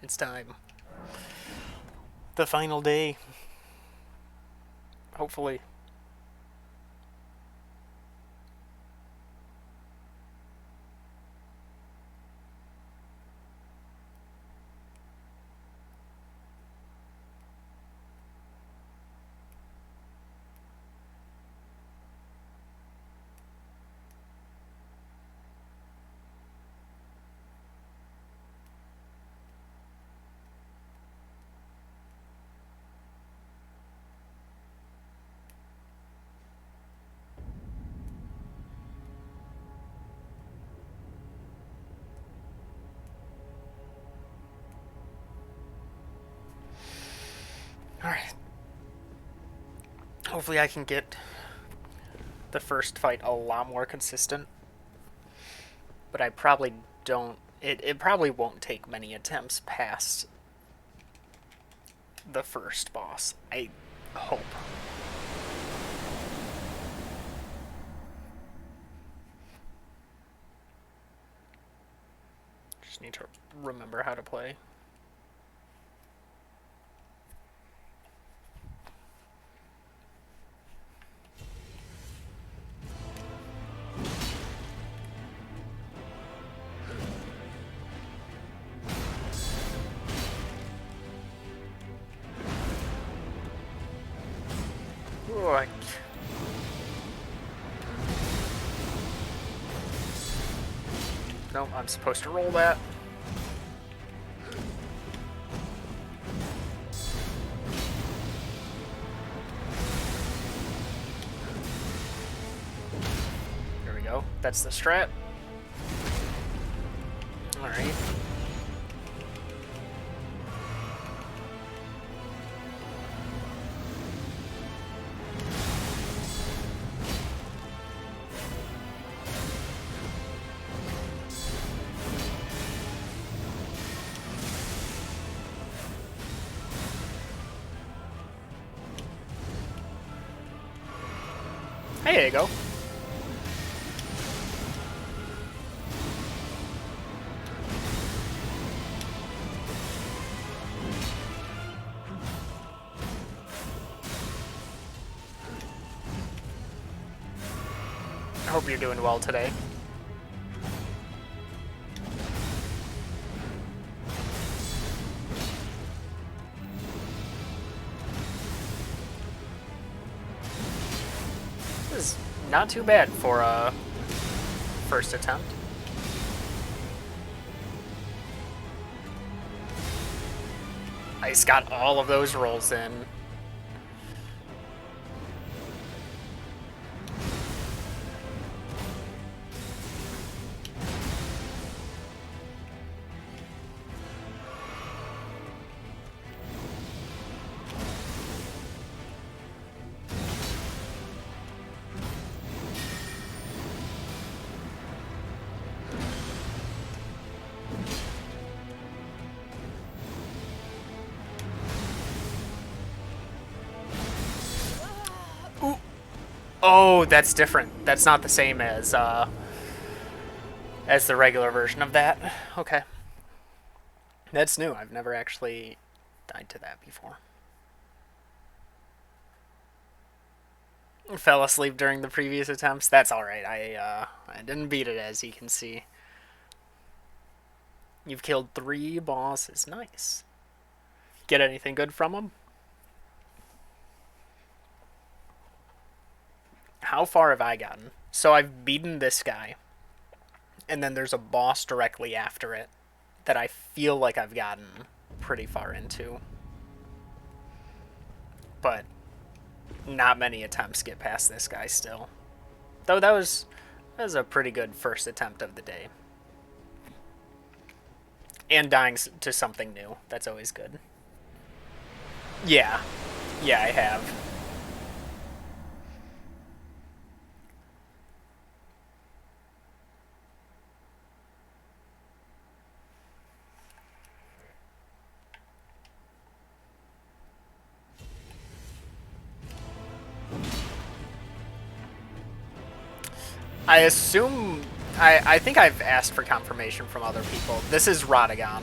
It's time. The final day. Hopefully. Alright. Hopefully I can get the first fight a lot more consistent. But I probably don't... It probably won't take many attempts past the first boss. I hope. Just need to remember how to play. Ooh, no, I'm supposed to roll that. There we go. That's the strat. Alright. Hey, there you go. I hope you're doing well today. This is not too bad for a first attempt. I just got all of those rolls in. Oh, that's different. That's not the same as the regular version of that. Okay. That's new. I've never actually died to that before. Fell asleep during the previous attempts. That's alright. I didn't beat it, as you can see. You've killed 3 bosses. Nice. Get anything good from them? How far have I gotten? So I've beaten this guy. And then there's a boss directly after it that I feel like I've gotten pretty far into. But not many attempts get past this guy still. Though that was a pretty good first attempt of the day. And dying to something new. That's always good. Yeah. Yeah, I have. I assume... I think I've asked for confirmation from other people. This is Radagon.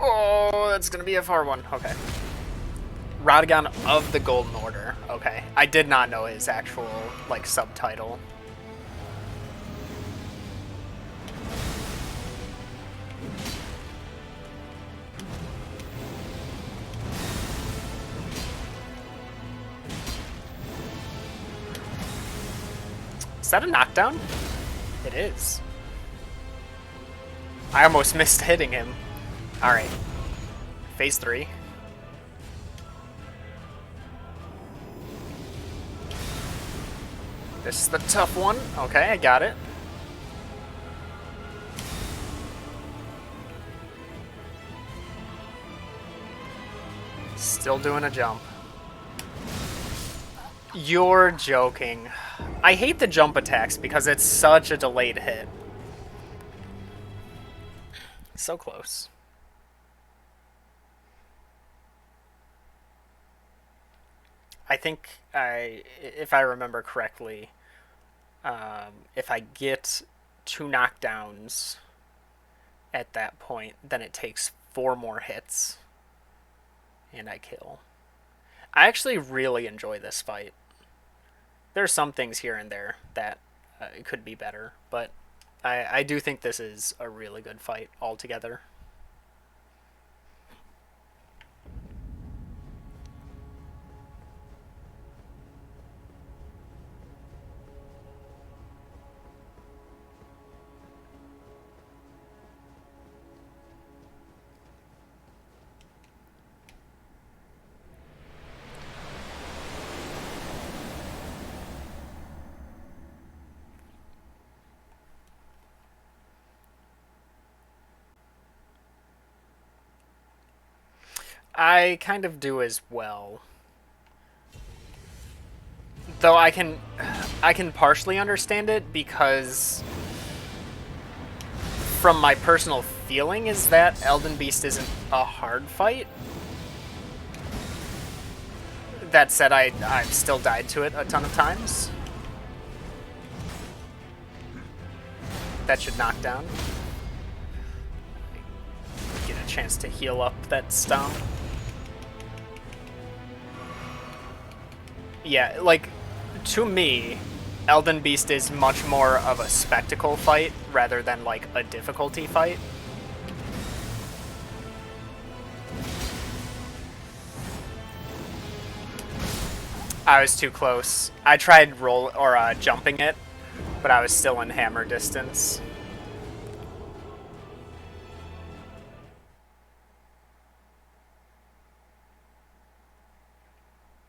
Oh, that's gonna be a far one. Okay. Radagon of the Golden Order. Okay. I did not know his actual, like, subtitle. Is that a knockdown? It is. I almost missed hitting him. Alright. Phase 3. This is the tough one. Okay, I got it. Still doing a jump. You're joking. I hate the jump attacks because it's such a delayed hit. So close. I think if I remember correctly, if I get 2 knockdowns at that point, then it takes 4 more hits, and I kill. I actually really enjoy this fight. There's some things here and there that could be better, but I do think this is a really good fight altogether. I kind of do as well. Though I can partially understand it because from my personal feeling is that Elden Beast isn't a hard fight. That said, I've still died to it a ton of times. That should knock down. Get a chance to heal up that stomp. Yeah, like, to me, Elden Beast is much more of a spectacle fight rather than, like, a difficulty fight. I was too close. I tried jumping it, but I was still in hammer distance.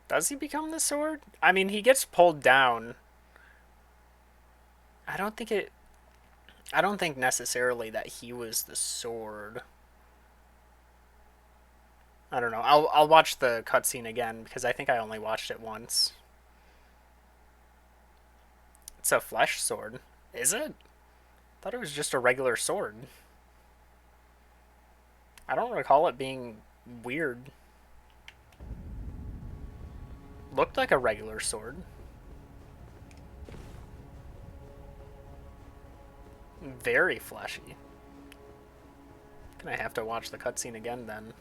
Does he become the sword? I mean, he gets pulled down. I don't think necessarily that he was the sword. I don't know. I'll watch the cutscene again because I think I only watched it once. It's a flesh sword. Is it? I thought it was just a regular sword. I don't recall it being weird. Looked like a regular sword. Very fleshy. Gonna have to watch the cutscene again then.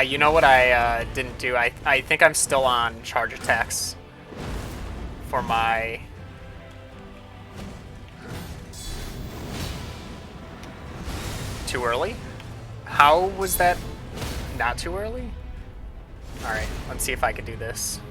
You know what I didn't do? I think I'm still on charge attacks for my... Too early? How was that not too early? Alright, let's see if I can do this.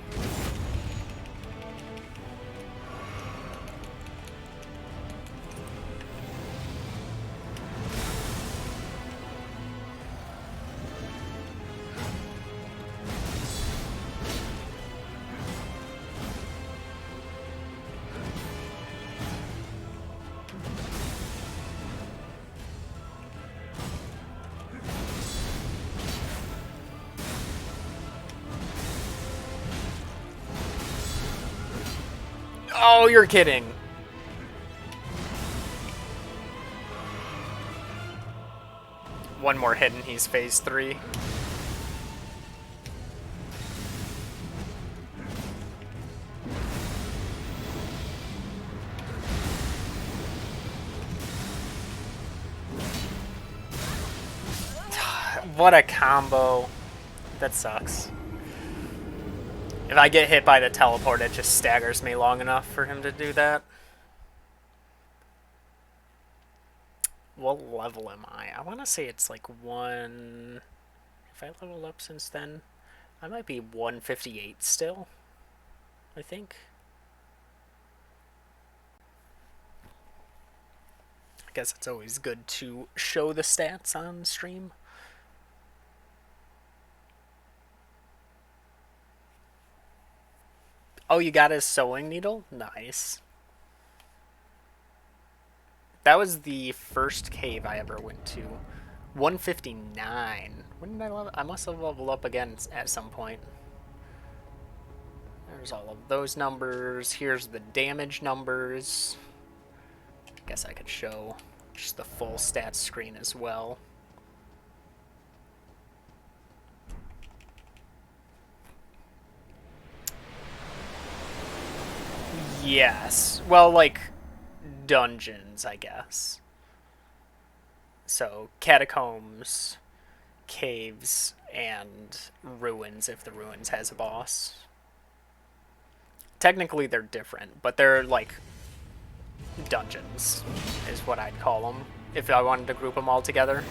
Oh, you're kidding. One more hit and he's phase 3. What a combo. That sucks. If I get hit by the teleport, it just staggers me long enough for him to do that. What level am I? I want to say it's like 1... If I leveled up since then, I might be 158 still, I think. I guess it's always good to show the stats on stream. Oh, you got his sewing needle? Nice. That was the first cave I ever went to. 159. When did I level? I must have leveled up again at some point. There's all of those numbers. Here's the damage numbers. I guess I could show just the full stats screen as well. Yes. Well, like, dungeons, I guess. So, catacombs, caves, and ruins, if the ruins has a boss. Technically, they're different, but they're, like, dungeons, is what I'd call them, if I wanted to group them all together.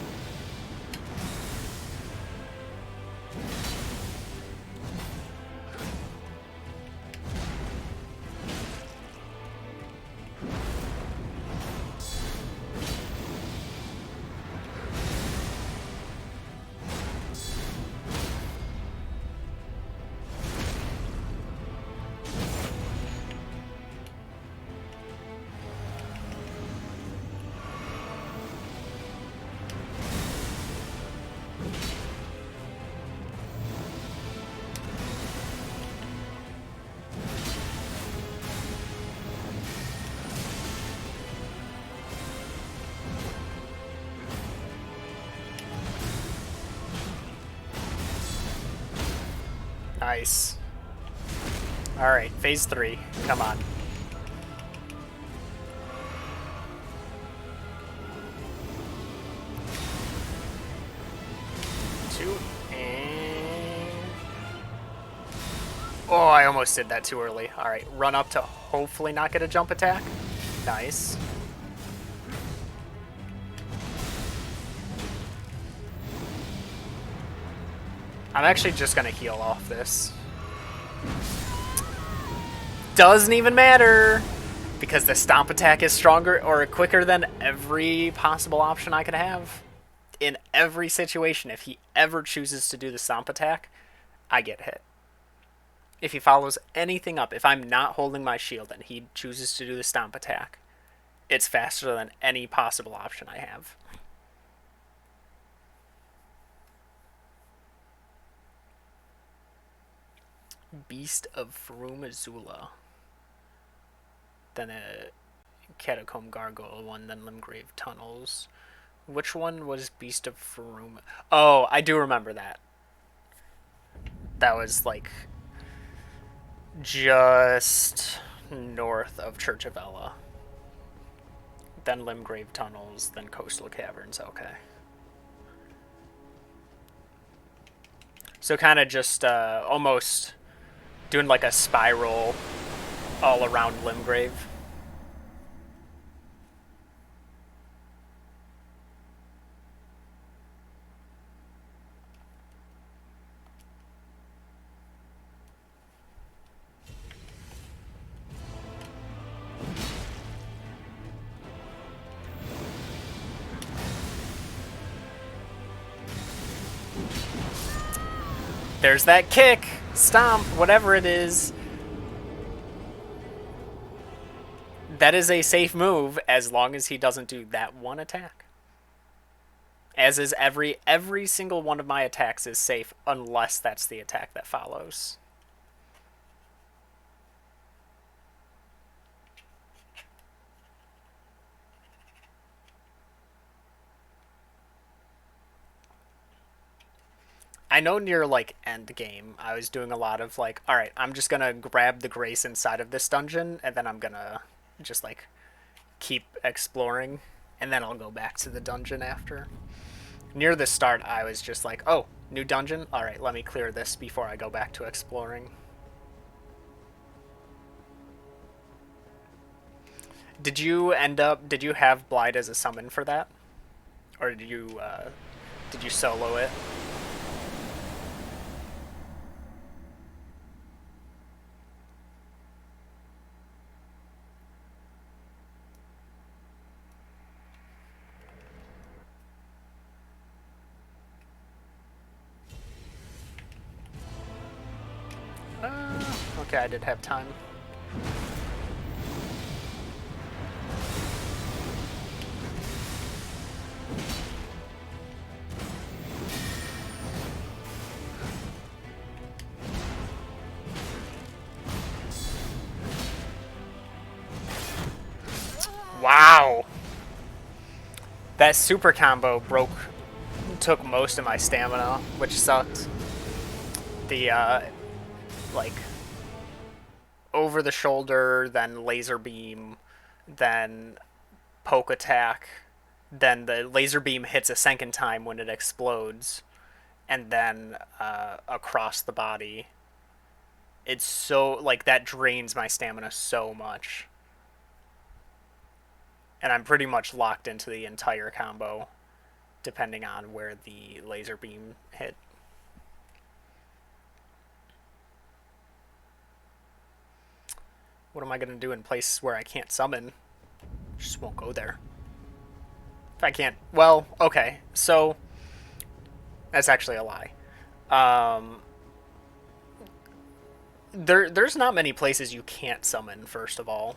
Nice. Alright, phase 3. Come on. Two, and... Oh, I almost did that too early. Alright, run up to hopefully not get a jump attack. Nice. I'm actually just gonna heal off this. Doesn't even matter! Because the stomp attack is stronger or quicker than every possible option I could have. In every situation, if he ever chooses to do the stomp attack, I get hit. If he follows anything up, if I'm not holding my shield and he chooses to do the stomp attack, it's faster than any possible option I have. Beast of Farum Azula. Then a Catacomb Gargoyle one, then Limgrave Tunnels. Which one was Beast of Farum? Oh, I do remember that. That was like just north of Church of Ella. Then Limgrave Tunnels, then Coastal Caverns. Okay. So kind of just almost doing like a spiral all around Limgrave. There's that kick, stomp, whatever it is. That is a safe move as long as he doesn't do that one attack. As is every single one of my attacks is safe unless that's the attack that follows. I know near like end game, I was doing a lot of like, all right, I'm just gonna grab the grace inside of this dungeon, and then I'm gonna just like keep exploring, and then I'll go back to the dungeon after. Near the start, I was just like, oh, new dungeon? All right, let me clear this before I go back to exploring. Did you have Blide as a summon for that? Or did you solo it? Okay, I did have time. Wow! That super combo took most of my stamina, which sucked. The, like, over the shoulder, then laser beam, then poke attack, then the laser beam hits a second time when it explodes, and then across the body. It's so, like, that drains my stamina so much. And I'm pretty much locked into the entire combo, depending on where the laser beam hit. What am I going to do in places where I can't summon? Just won't go there. If I can't, well, okay. So that's actually a lie. Um, there's not many places you can't summon. First of all,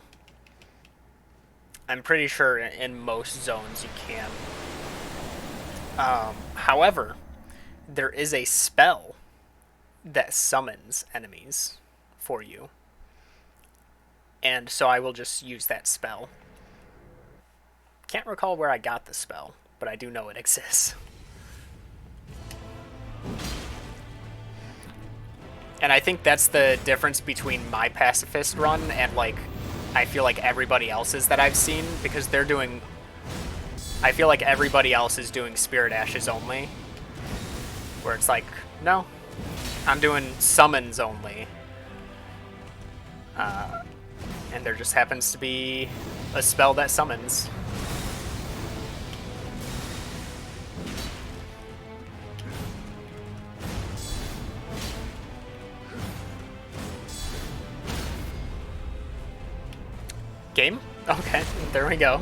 I'm pretty sure in most zones you can. However, there is a spell that summons enemies for you, and so I will just use that spell. Can't recall where I got the spell, but I do know it exists. And I think that's the difference between my pacifist run and, like, I feel like everybody else's that I've seen, because they're doing... I feel like everybody else is doing Spirit Ashes only, where it's like, no, I'm doing summons only. And there just happens to be a spell that summons. Game? Okay, there we go.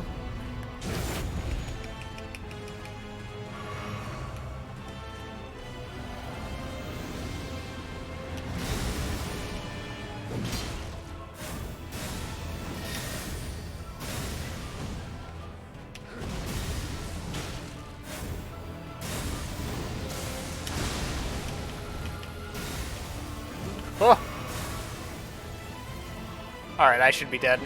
Oh! Alright, I should be dead.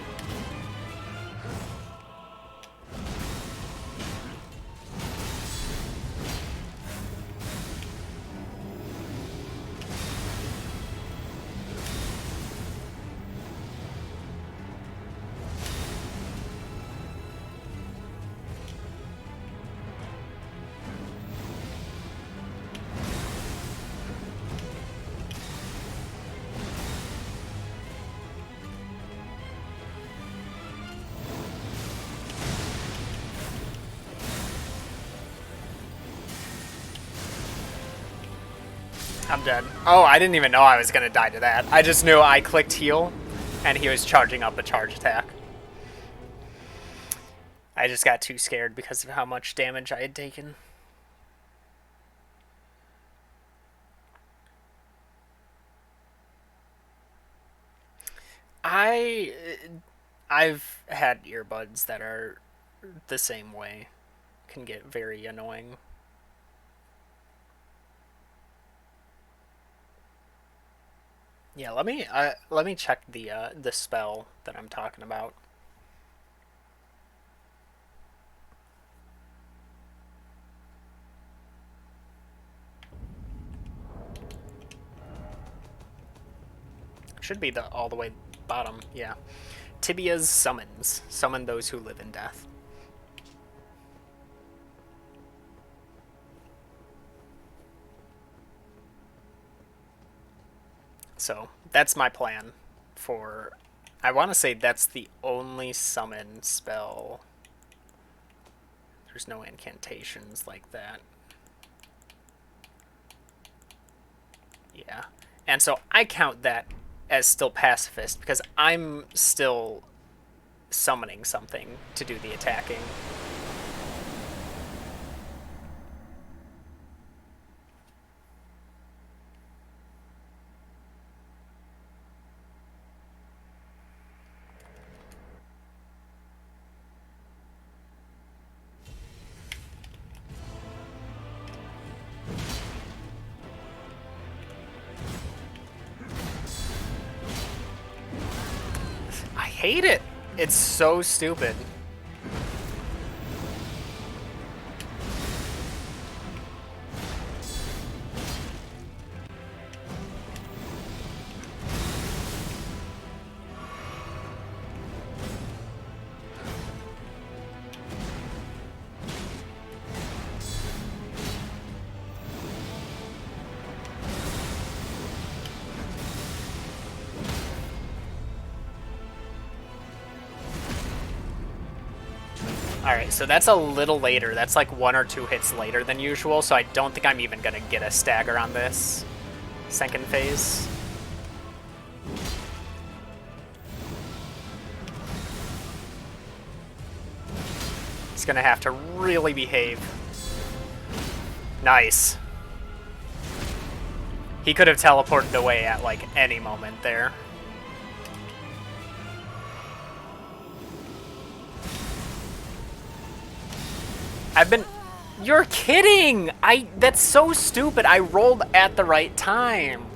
I'm dead. Oh, I didn't even know I was gonna die to that. I just knew I clicked heal, and he was charging up a charge attack. I just got too scared because of how much damage I had taken. I I've had earbuds that are the same way. Can get very annoying. Yeah, let me check the spell that I'm talking about. Should be the all the way bottom, yeah. Tibia's summons. Summon those who live in death. So, that's my plan for... I want to say that's the only summon spell. There's no incantations like that. Yeah. And so I count that as still pacifist because I'm still summoning something to do the attacking. I hate it. It's so stupid. Alright, so that's a little later. That's like 1 or 2 hits later than usual, so I don't think I'm even going to get a stagger on this second phase. He's going to have to really behave. Nice. He could have teleported away at like any moment there. I've been... You're kidding! That's so stupid. I rolled at the right time.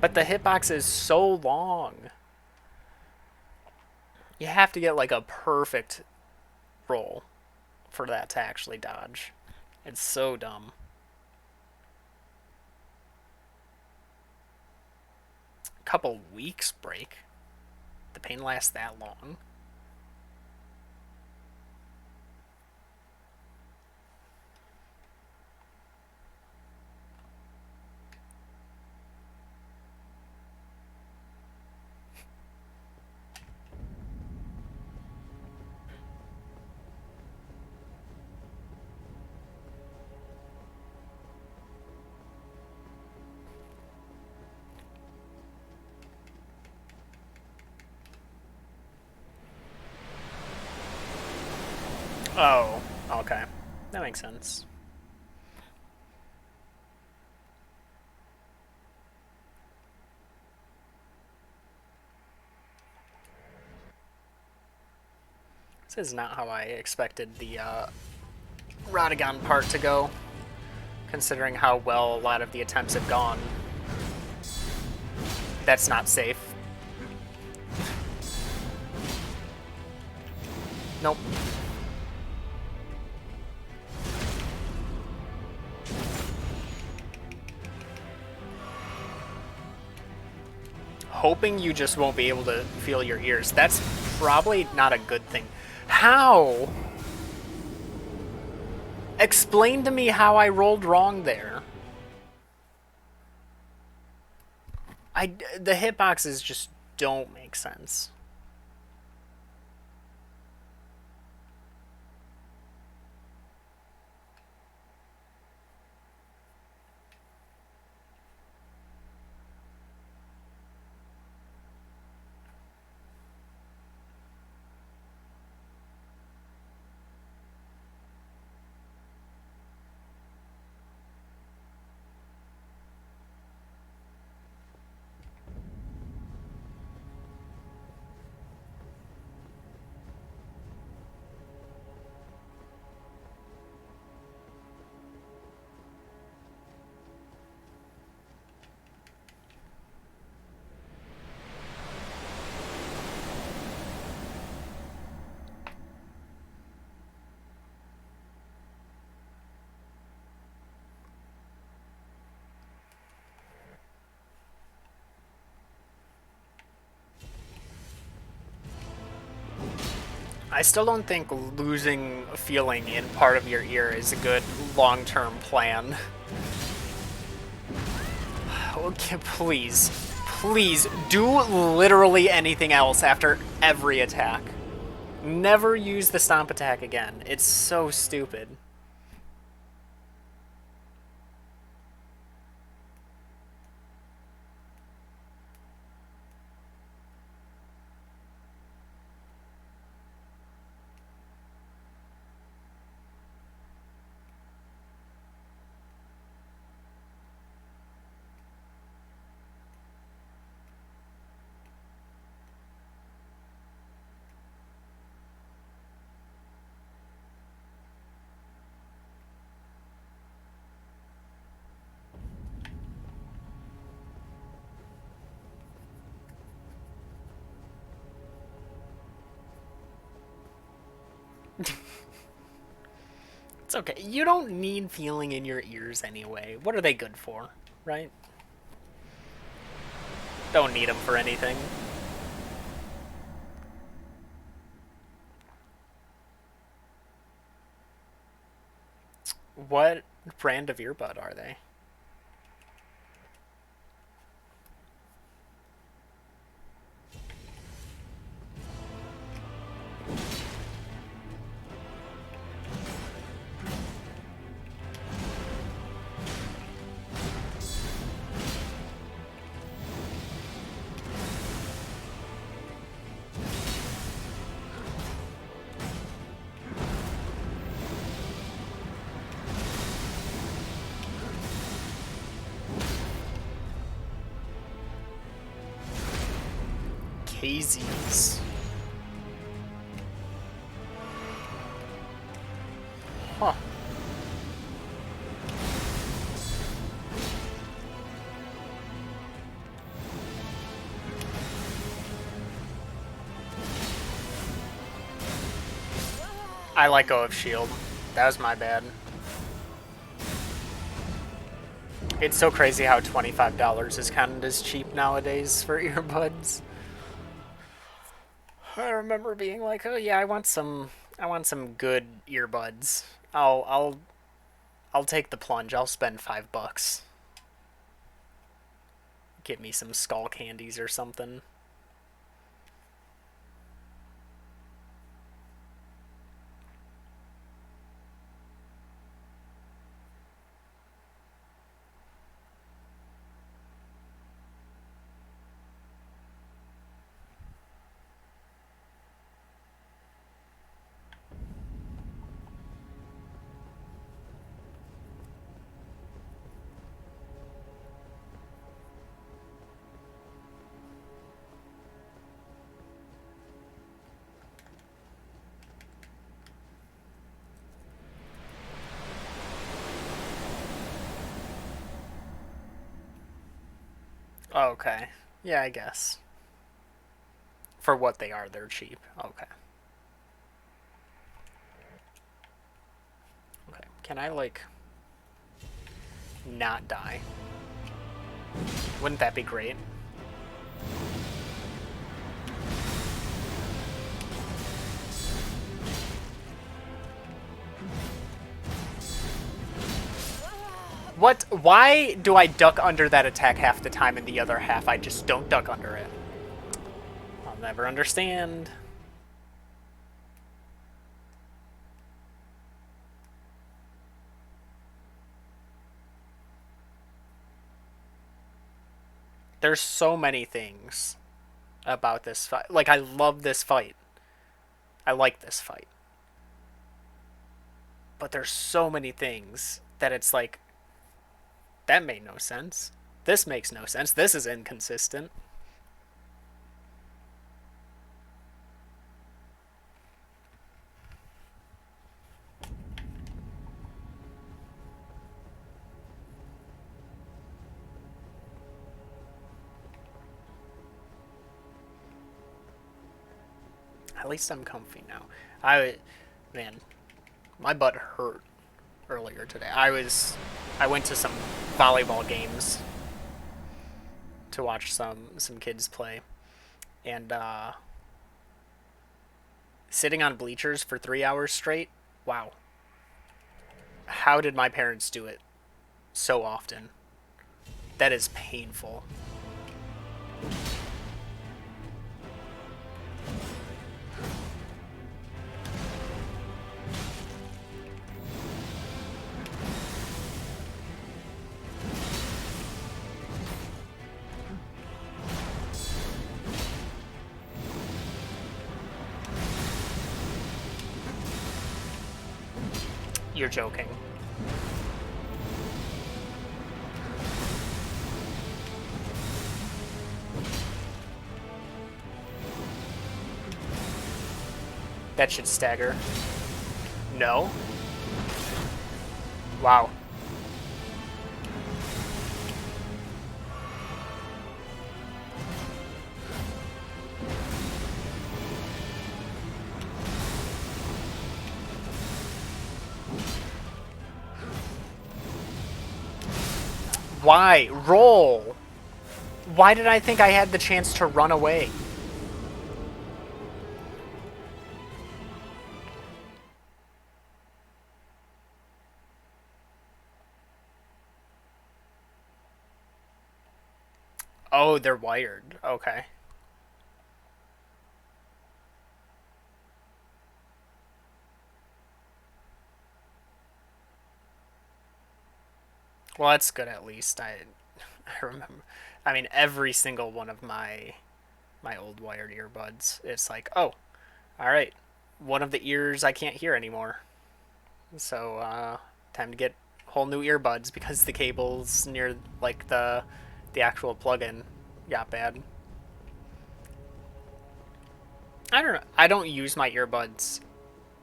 But the hitbox is so long. You have to get like a perfect roll for that to actually dodge. It's so dumb. Couple weeks break. The pain lasts that long. Oh, okay. That makes sense. This is not how I expected the Radagon part to go, considering how well a lot of the attempts have gone. That's not safe. Nope. Hoping you just won't be able to feel your ears. That's probably not a good thing. How? Explain to me how I rolled wrong there. The hitboxes just don't make sense. I still don't think losing a feeling in part of your ear is a good long-term plan. Okay, please. Please, do literally anything else after every attack. Never use the stomp attack again. It's so stupid. It's okay. You don't need feeling in your ears anyway. What are they good for, right? Don't need them for anything. What brand of earbud are they? KZs. Huh. I let go of shield. That was my bad. It's so crazy how $25 is counted as cheap nowadays for earbuds. I remember being like, "Oh yeah, I want some good earbuds. I'll take the plunge. I'll spend $5. Get me some skull candies or something." Okay. Yeah, I guess. For what they are, they're cheap. Okay. Okay. Can I, like, not die? Wouldn't that be great? What? Why do I duck under that attack half the time and the other half I just don't duck under it? I'll never understand. There's so many things about this fight. Like, I love this fight. I like this fight. But there's so many things that it's like, that made no sense. This makes no sense. This is inconsistent. At least I'm comfy now. Man, my butt hurt earlier today. I went to some volleyball games to watch some kids play, and Sitting on bleachers for 3 hours straight? Wow. How did my parents do it so often? That is painful. You're joking. That should stagger. No? Wow. Why? Roll! Why did I think I had the chance to run away? Oh, they're wired. Okay. Well, that's good at least. I remember. I mean, every single one of my old wired earbuds, it's like, oh, all right, one of the ears I can't hear anymore. So, time to get whole new earbuds because the cables near like the actual plug-in got bad. I don't know. I don't use my earbuds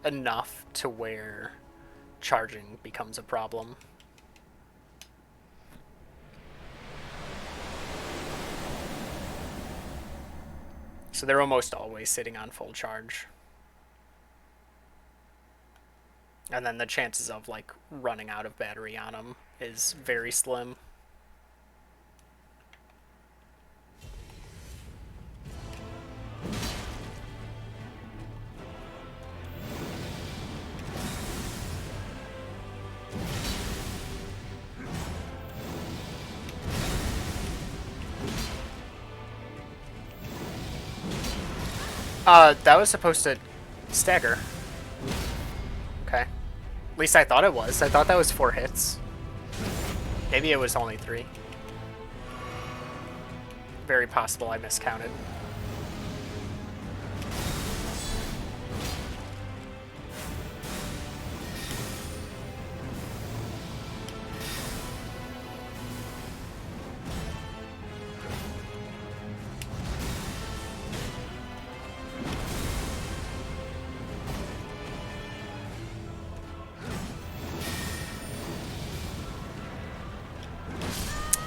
enough to where charging becomes a problem. So they're almost always sitting on full charge. And then the chances of like running out of battery on them is very slim. That was supposed to stagger. Okay. At least I thought it was. I thought that was 4 hits. Maybe it was only 3. Very possible I miscounted.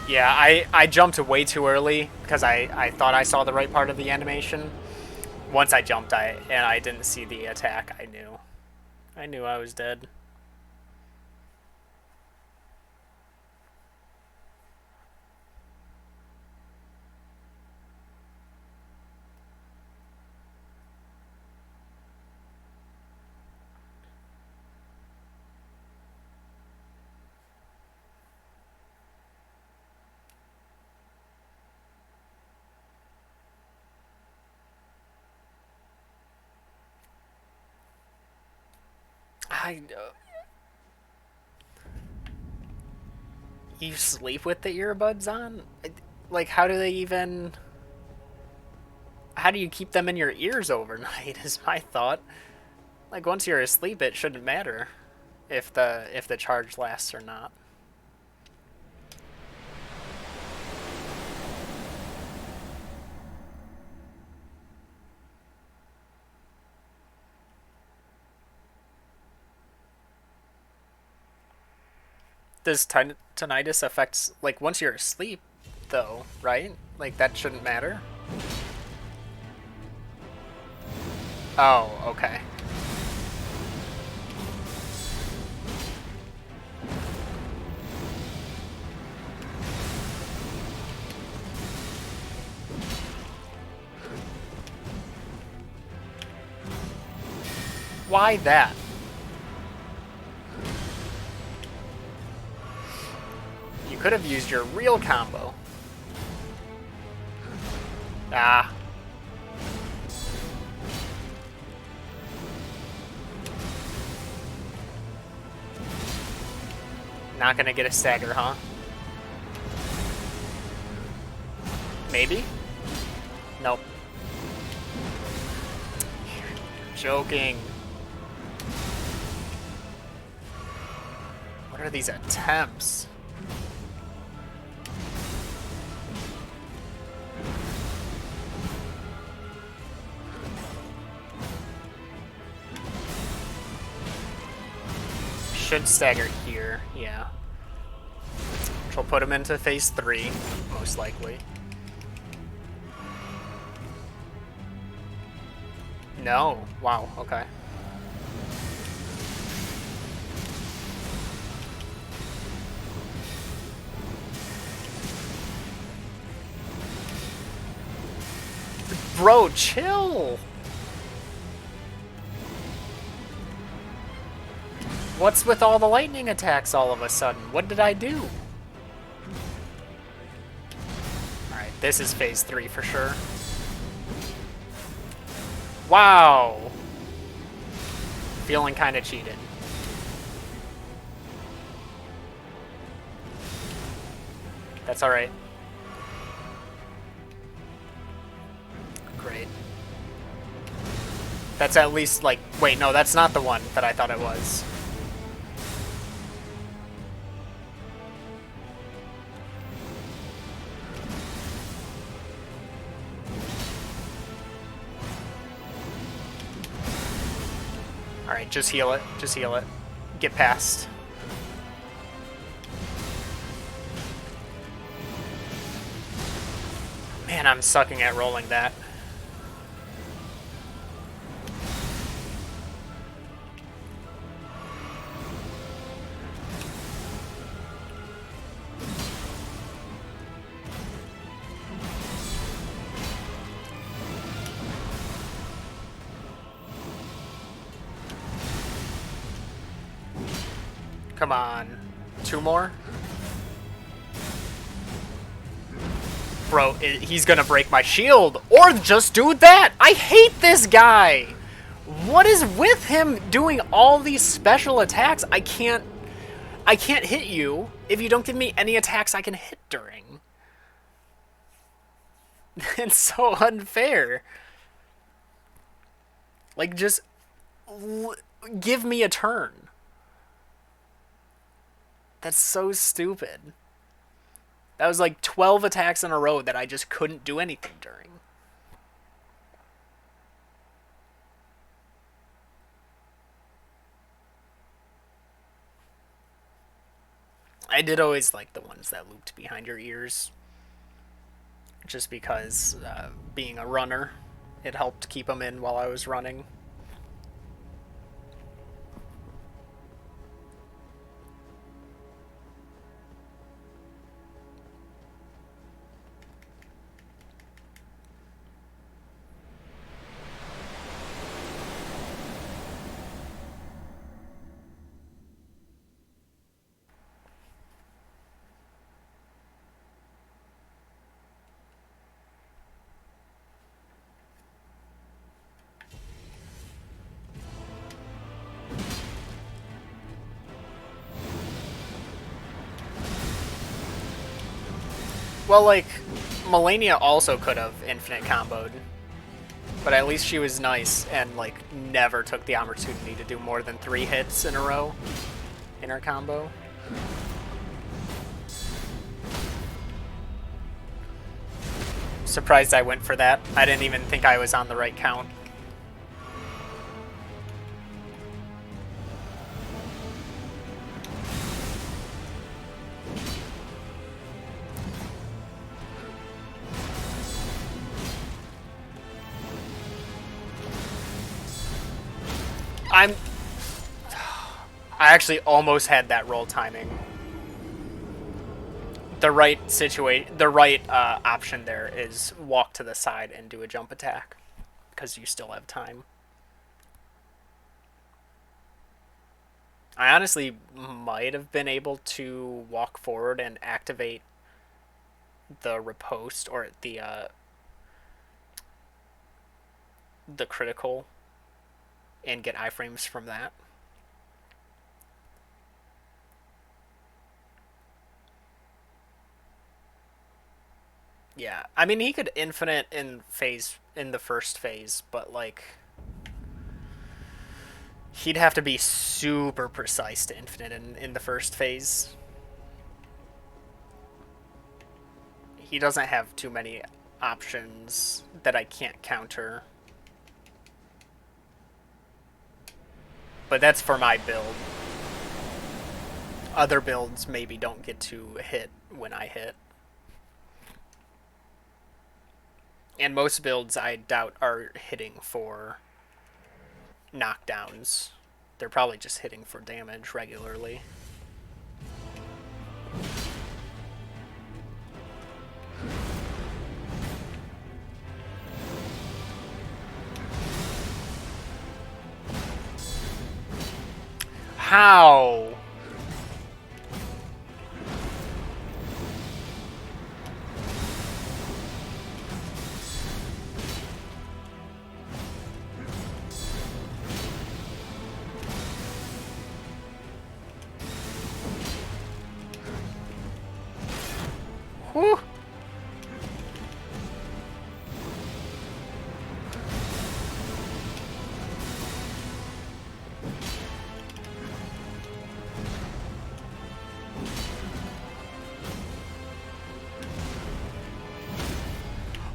Yeah, I jumped way too early because I thought I saw the right part of the animation. Once I jumped and I didn't see the attack, I knew. I knew I was dead. I You sleep with the earbuds on? Like how do they even how do you keep them in your ears overnight is my thought. Like once you're asleep it shouldn't matter if the charge lasts or not. Does tinnitus affects like once you're asleep though, right? Like that shouldn't matter. Oh, okay. Why that? You could have used your real combo. Ah. Not gonna get a stagger, huh? Maybe? Nope. Joking. What are these attempts? Should stagger here, yeah. Which will put him into phase 3, most likely. No. Wow, okay. Bro, chill! What's with all the lightning attacks all of a sudden? What did I do? Alright, this is phase 3 for sure. Wow! Feeling kind of cheated. That's alright. Great. That's at least like... Wait, no, that's not the one that I thought it was. Alright, just heal it. Just heal it. Get past. Man, I'm sucking at rolling that. Come on. 2 more? Bro, he's gonna break my shield! Or just do that! I hate this guy! What is with him doing all these special attacks? I can't hit you if you don't give me any attacks I can hit during. It's so unfair. Like, just give me a turn. That's so stupid. That was like 12 attacks in a row that I just couldn't do anything during. I did always like the ones that looped behind your ears. Just because being a runner, it helped keep them in while I was running. Well, like, Melania also could have infinite comboed. But at least she was nice and, like, never took the opportunity to do more than 3 hits in a row in her combo. Surprised I went for that. I didn't even think I was on the right count. I actually almost had that roll timing. The right option there is walk to the side and do a jump attack, because you still have time. I honestly might have been able to walk forward and activate the riposte or the critical and get iframes from that. Yeah, I mean he could infinite in the first phase, but like he'd have to be super precise to infinite in the first phase. He doesn't have too many options that I can't counter. But that's for my build. Other builds maybe don't get to hit when I hit. And most builds I doubt are hitting for knockdowns. They're probably just hitting for damage regularly. How? Whew.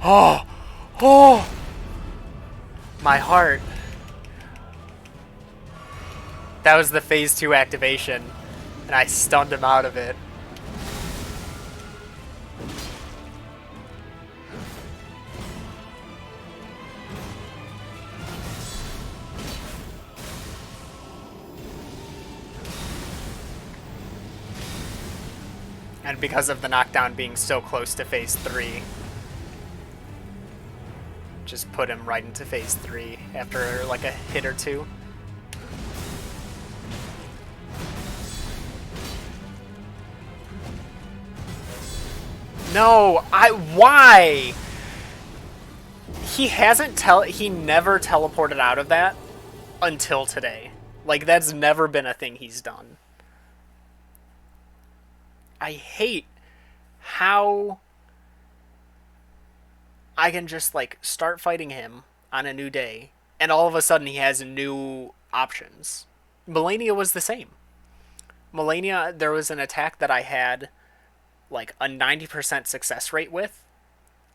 Oh! Oh! My heart. That was the phase 2 activation, and I stunned him out of it. And because of the knockdown being so close to phase 3, just put him right into phase 3 after like a hit or two. No, why? He never teleported out of that until today. Like that's never been a thing he's done. I hate how I can just like start fighting him on a new day and all of a sudden he has new options. Melania was the same. Melania, there was an attack that I had like a 90% success rate with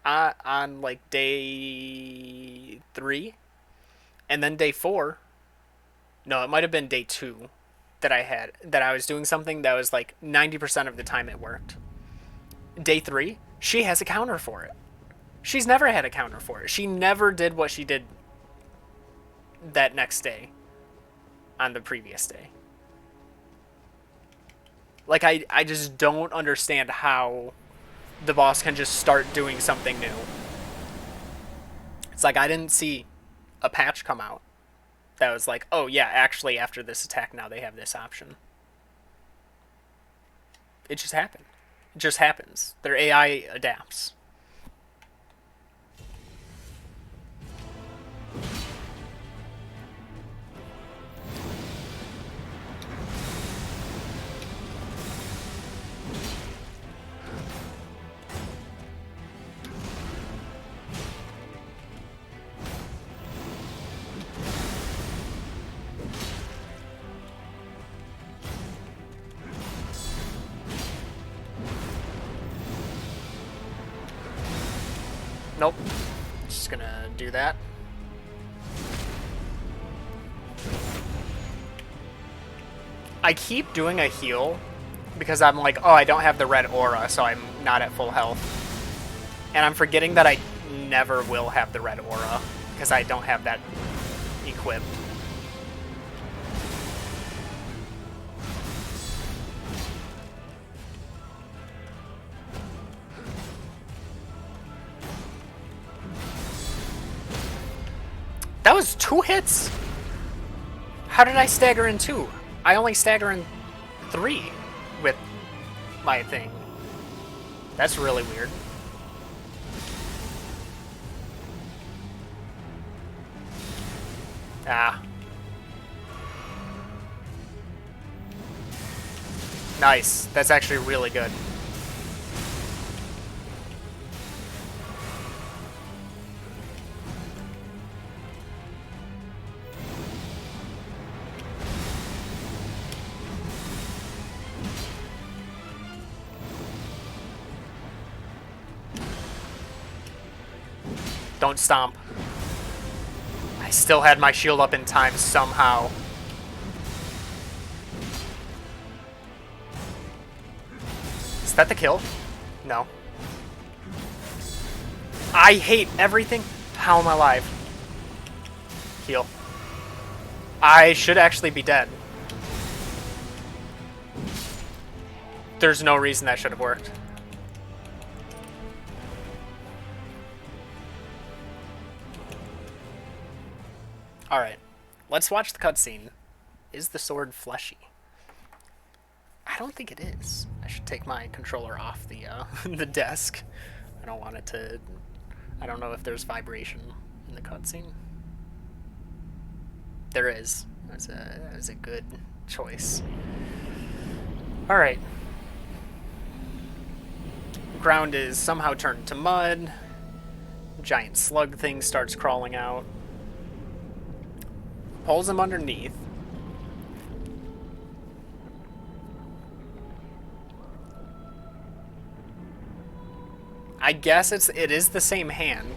on like day 3, and then day 4. No, it might have been day 2 that I was doing something that was like 90% of the time it worked. Day 3, she has a counter for it. She's never had a counter for it. She never did what she did that next day on the previous day. Like, I just don't understand how the boss can just start doing something new. It's like I didn't see a patch come out that was like, oh yeah, actually after this attack now they have this option. It just happened. It just happens. Their AI adapts. Nope. Just gonna do that. I keep doing a heal because I'm like, oh, I don't have the red aura, so I'm not at full health. And I'm forgetting that I never will have the red aura because I don't have that equipped. That was 2 hits? How did I stagger in 2? I only stagger in 3 with my thing. That's really weird. Ah. Nice. That's actually really good. Don't stomp. I still had my shield up in time somehow. Is that the kill? No. I hate everything. How am I alive? Heal. I should actually be dead. There's no reason that should have worked. Alright. Let's watch the cutscene. Is the sword fleshy? I don't think it is. I should take my controller off the the desk. I don't want it to... I don't know if there's vibration in the cutscene. There is. That was a good choice. Alright. Ground is somehow turned to mud. Giant slug thing starts crawling out. Pulls him underneath. I guess it is the same hand.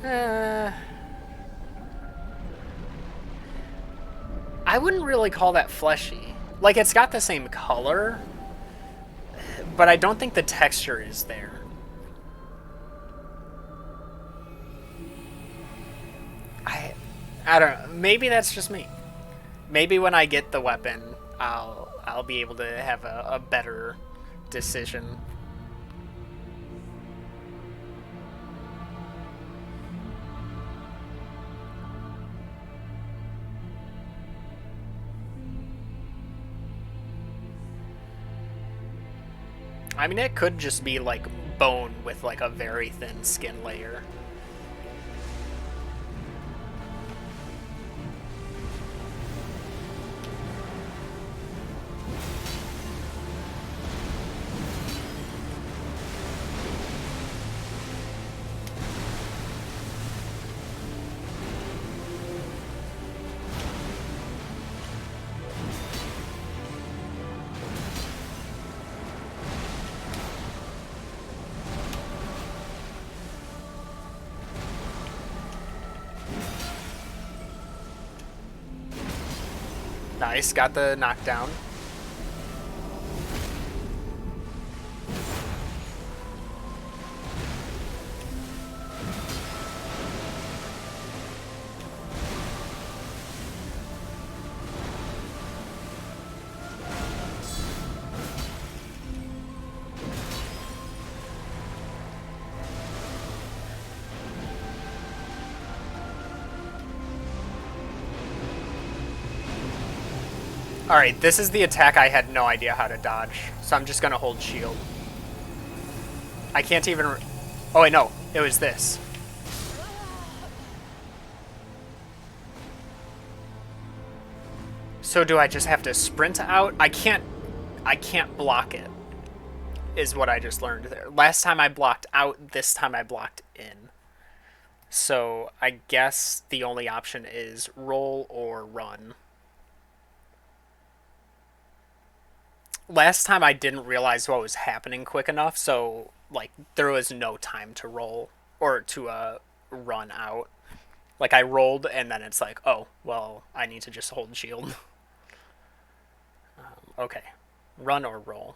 I wouldn't really call that fleshy. Like, it's got the same color, but I don't think the texture is there. I don't know. Maybe that's just me. Maybe when I get the weapon, I'll be able to have a better decision. I mean, it could just be like bone with like a very thin skin layer. Nice, got the knockdown. Alright, this is the attack I had no idea how to dodge, so I'm just gonna hold shield. I can't even... Oh wait, no, it was this. So do I just have to sprint out? I can't block it, is what I just learned there. Last time I blocked out, this time I blocked in. So I guess the only option is roll or run. Last time I didn't realize what was happening quick enough, so like there was no time to roll or to run out. Like I rolled and then it's like, oh well, I need to just hold shield. Okay, run or roll.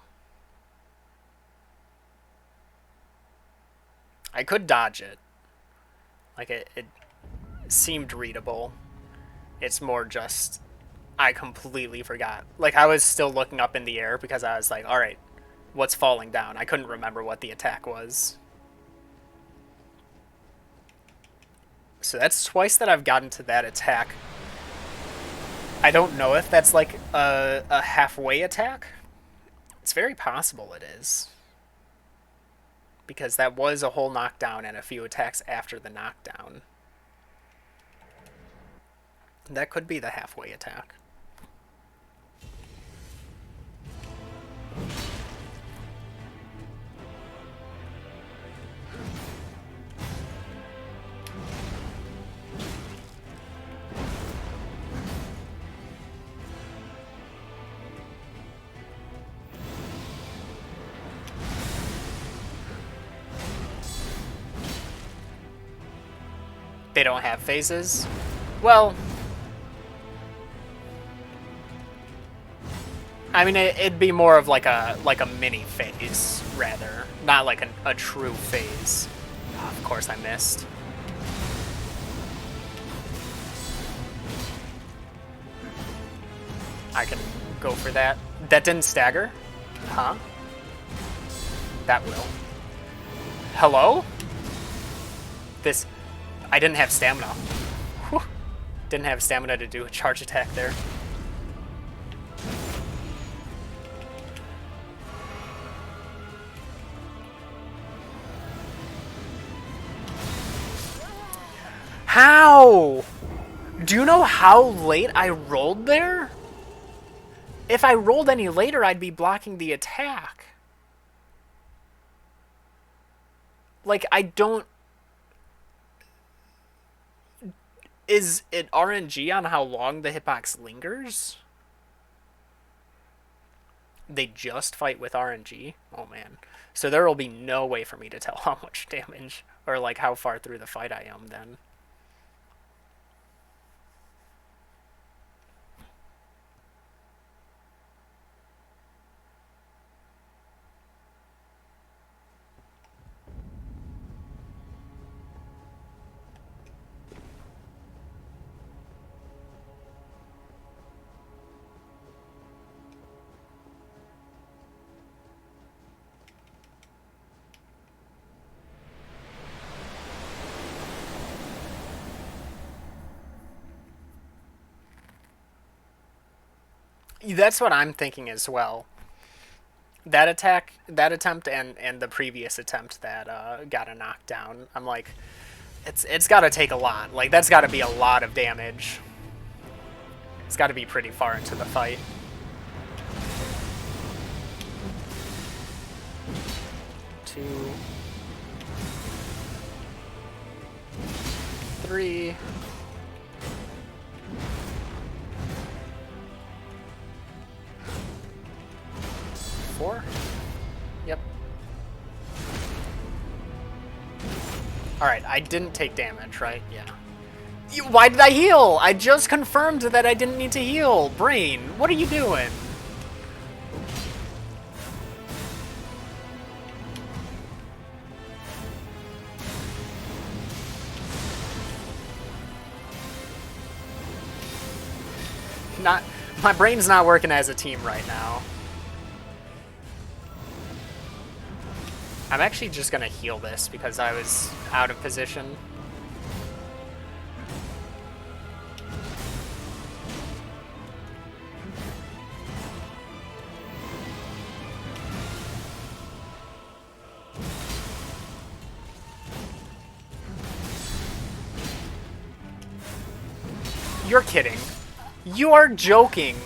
I could dodge it. Like it seemed readable. It's more just I completely forgot. Like, I was still looking up in the air because I was like, alright, what's falling down? I couldn't remember what the attack was. So that's twice that I've gotten to that attack. I don't know if that's like a halfway attack. It's very possible it is. Because that was a whole knockdown and a few attacks after the knockdown. That could be the halfway attack. They don't have phases? Well, I mean, it'd be more of like a mini phase, rather. Not like a true phase. Oh, of course I missed. I can go for that. That didn't stagger? Huh? That will. Hello? This... I didn't have stamina. Whew. Didn't have stamina to do a charge attack there. How? Do you know how late I rolled there? If I rolled any later, I'd be blocking the attack. Like, I don't... Is it RNG on how long the hitbox lingers? They just fight with RNG? Oh, man. So there will be no way for me to tell how much damage or, like, how far through the fight I am then. That's what I'm thinking as well. That attack, that attempt, and the previous attempt that got a knockdown. I'm like, it's got to take a lot. Like, that's got to be a lot of damage. It's got to be pretty far into the fight. Two, three. 4? Yep. Alright, I didn't take damage, right? Yeah. Why did I heal? I just confirmed that I didn't need to heal. Brain, what are you doing? My brain's not working as a team right now. I'm actually just gonna heal this because I was out of position. You're kidding. You are joking.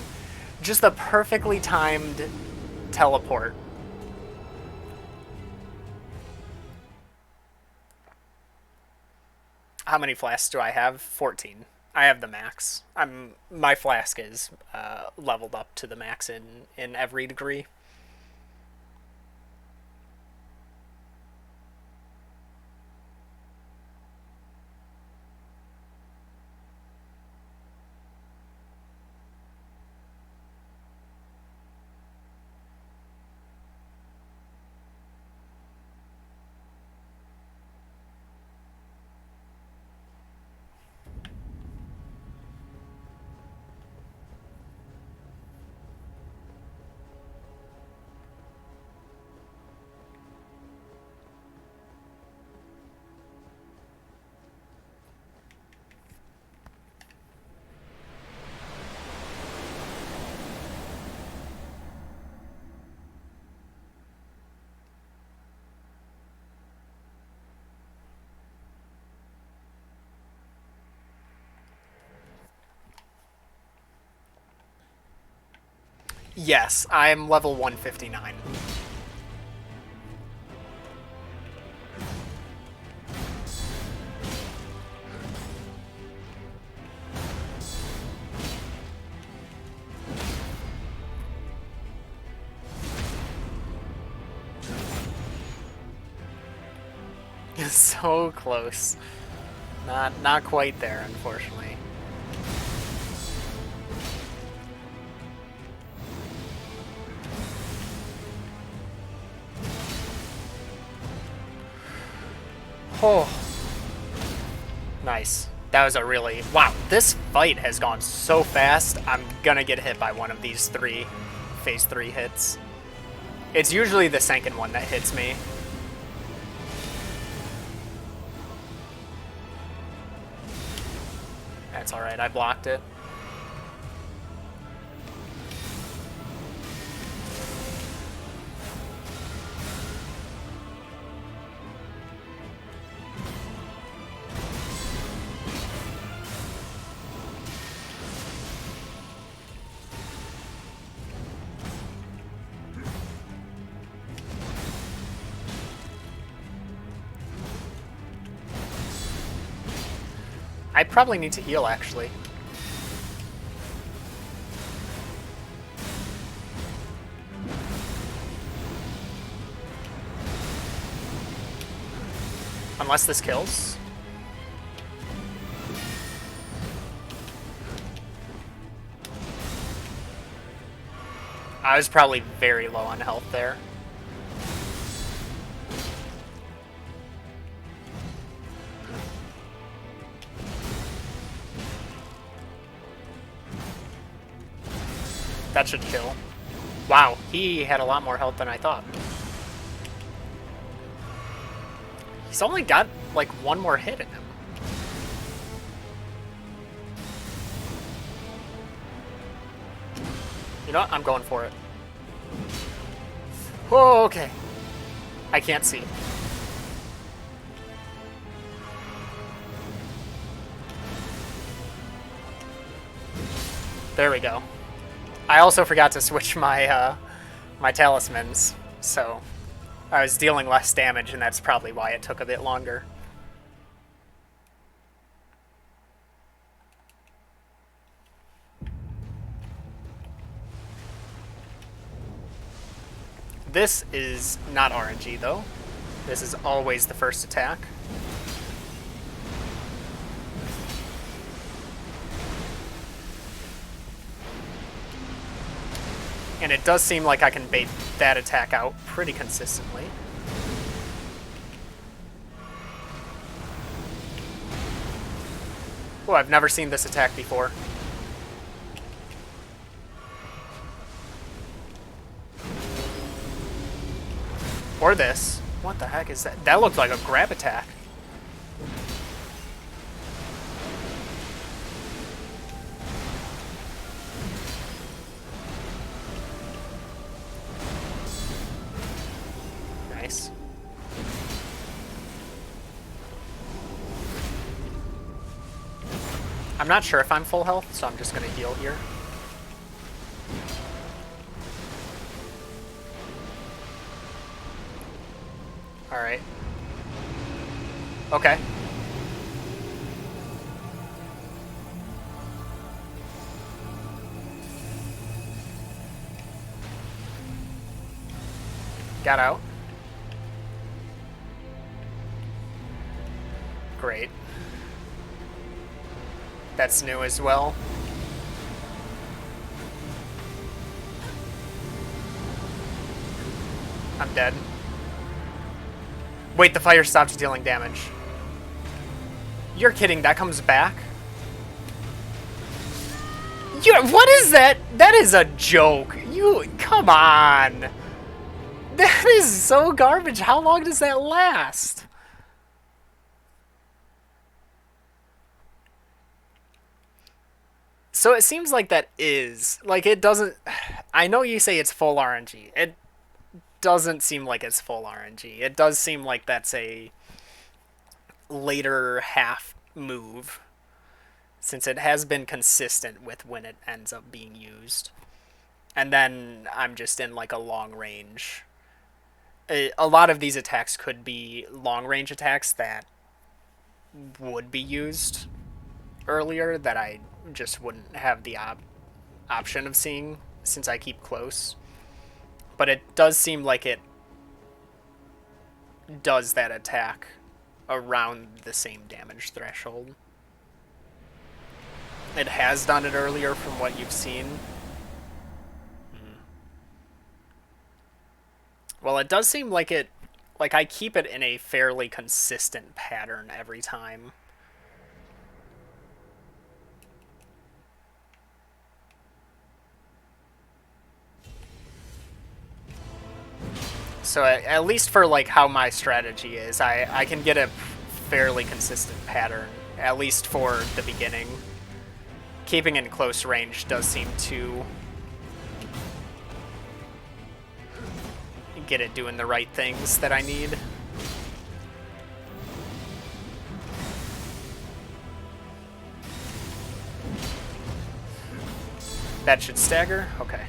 Just a perfectly timed teleport. How many flasks do I have? 14. I have the max. My flask is leveled up to the max in every degree. Yes, I'm level 159. So close. Not quite there, unfortunately. Oh, nice. That was a really... Wow, this fight has gone so fast. I'm gonna get hit by one of these three phase 3 hits. It's usually the Senkin one that hits me. That's alright, I blocked it. I probably need to heal, actually. Unless this kills. I was probably very low on health there. That should kill. Wow, he had a lot more health than I thought. He's only got like one more hit in him. You know what? I'm going for it. Whoa, okay. I can't see. There we go. I also forgot to switch my my talismans, so I was dealing less damage, and that's probably why it took a bit longer. This is not RNG, though. This is always the first attack. And it does seem like I can bait that attack out pretty consistently. Oh, I've never seen this attack before. Or this. What the heck is that? That looked like a grab attack. Nice. I'm not sure if I'm full health, so I'm just going to heal here. Alright. Okay. Got out. Great. That's new as well. I'm dead. Wait, the fire stopped dealing damage. You're kidding, that comes back? What is that? That is a joke. Come on. That is so garbage. How long does that last? So it seems like that is, like, it doesn't, I know you say it's full RNG. It doesn't seem like it's full RNG. It does seem like that's a later half move, since it has been consistent with when it ends up being used. and then I'm just in like a long range. A lot of these attacks could be long range attacks that would be used earlier that I just wouldn't have the option of seeing since I keep close. But it does seem like it does that attack around the same damage threshold. It has done it earlier from what you've seen. Well, it does seem like it, like I keep it in a fairly consistent pattern every time. So at least for like how my strategy is, I can get a fairly consistent pattern, at least for the beginning. Keeping in close range does seem to get it doing the right things that I need. That should stagger? Okay.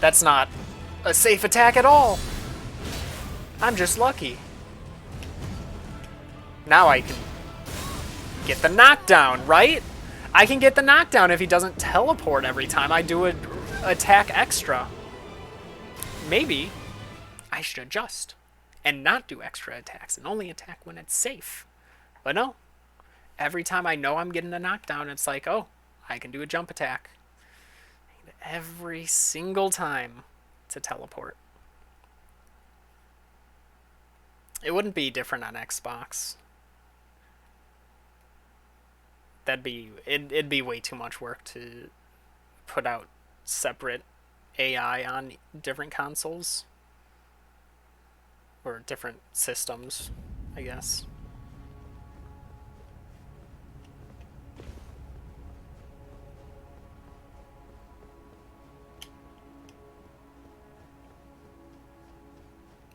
That's not a safe attack at all. I'm just lucky. Now I can get the knockdown, right? I can get the knockdown if he doesn't teleport every time I do an attack extra. Maybe I should adjust and not do extra attacks and only attack when it's safe. But no, every time I know I'm getting a knockdown, it's like, oh, I can do a jump attack. Every single time to teleport. It wouldn't be different on Xbox. It'd be way too much work to put out separate AI on different consoles or different systems, I guess.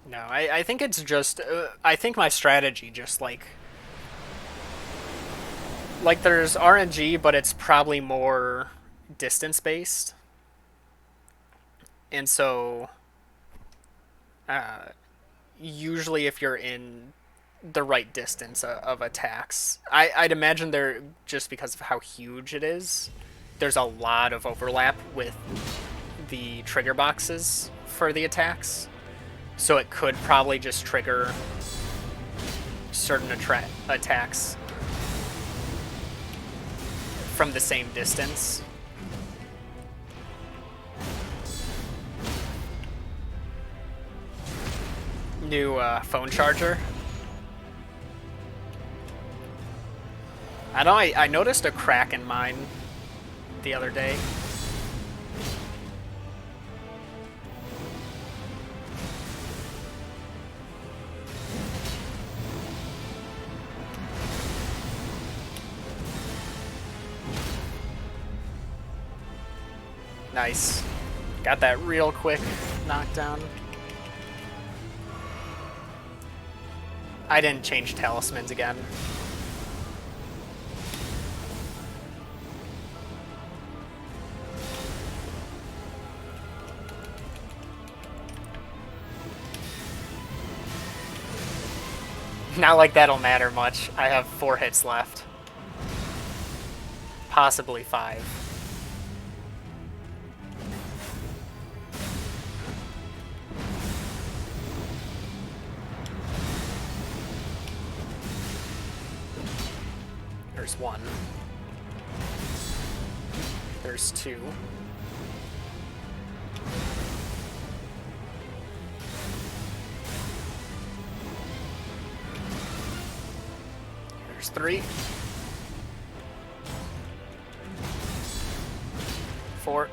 No, I think it's just I think my strategy just like there's RNG, but it's probably more distance based. And so usually if you're in the right distance of attacks, I'd imagine they're just because of how huge it is, there's a lot of overlap with the trigger boxes for the attacks. So it could probably just trigger certain attacks from the same distance. New phone charger. I know I noticed a crack in mine the other day. Nice. Got that real quick knockdown. I didn't change talismans again. Not like that'll matter much. I have 4 hits left. Possibly 5. There's 1. There's 2. There's 3. 4.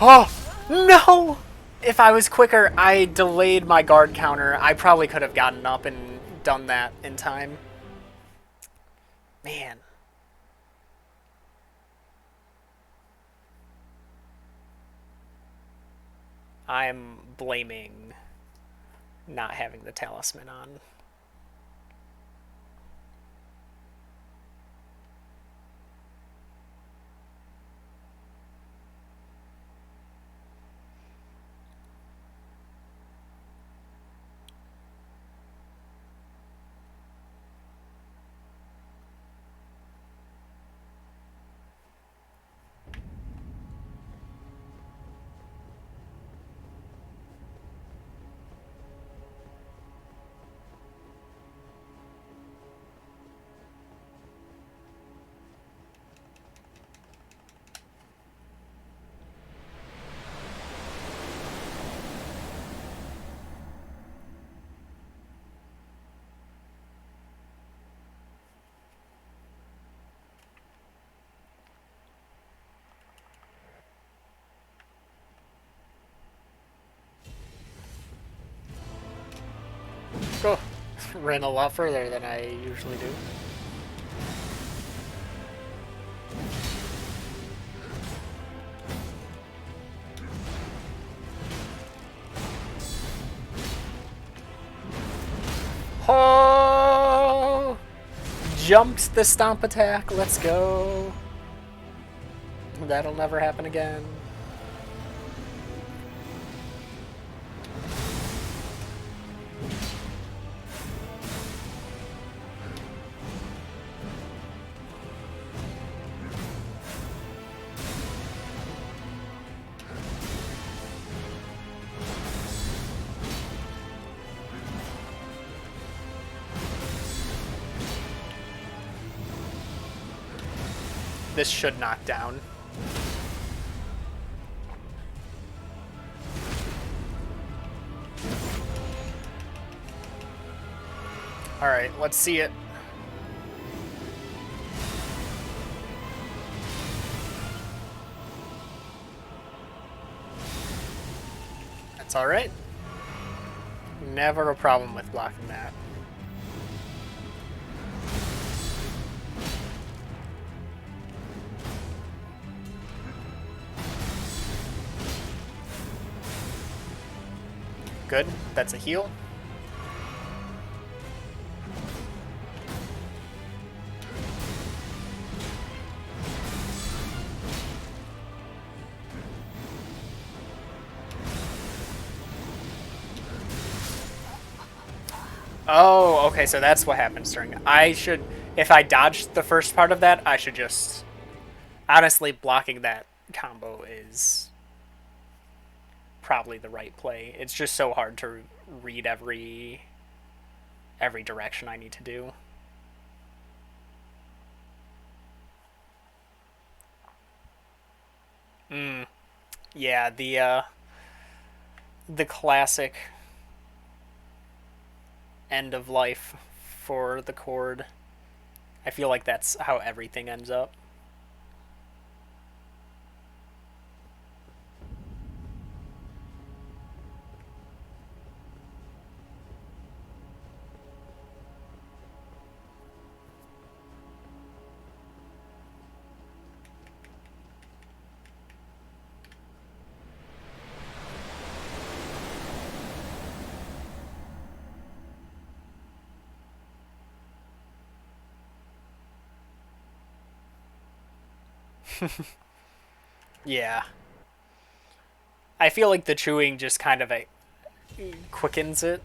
Oh! No! If I was quicker, I delayed my guard counter. I probably could have gotten up and done that in time. Man. I'm blaming not having the talisman on. Oh, ran a lot further than I usually do. Oh! Jumped the stomp attack. Let's go. That'll never happen again. This should knock down. Alright, let's see it. That's alright. Never a problem with blocking that. Good. That's a heal. Oh, okay, so that's what happens during... I should... If I dodged the first part of that, I should just... Honestly, blocking that combo is probably the right play. It's just so hard to read every direction I need to do. Yeah, the classic end of life for the chord. I feel like that's how everything ends up. Yeah. I feel like the chewing just kind of quickens it.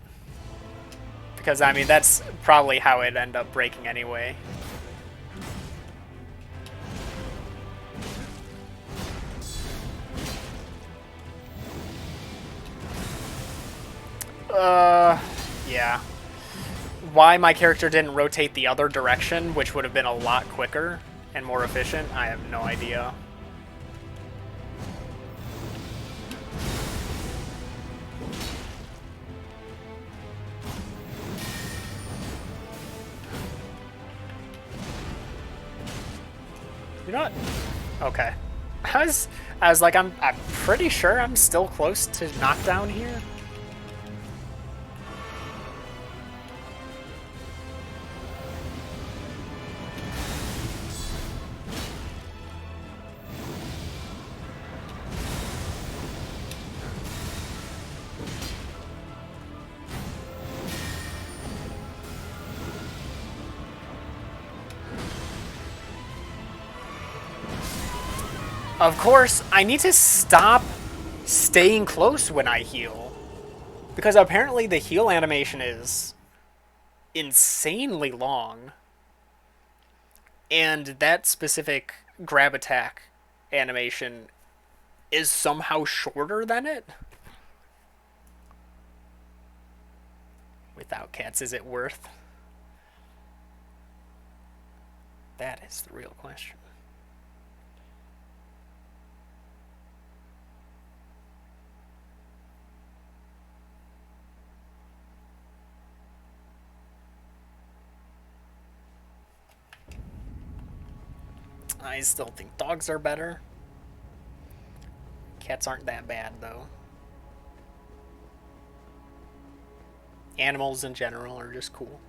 Because, I mean, that's probably how it'd end up breaking anyway. Yeah. Why my character didn't rotate the other direction, which would have been a lot quicker and more efficient, I have no idea. You're not... Okay. I was, I was like, I'm pretty sure I'm still close to knockdown here. Of course, I need to stop staying close when I heal. Because apparently the heal animation is insanely long. And that specific grab attack animation is somehow shorter than it. Without cats, is it worth? That is the real question. I still think dogs are better. Cats aren't that bad, though. Animals in general are just cool.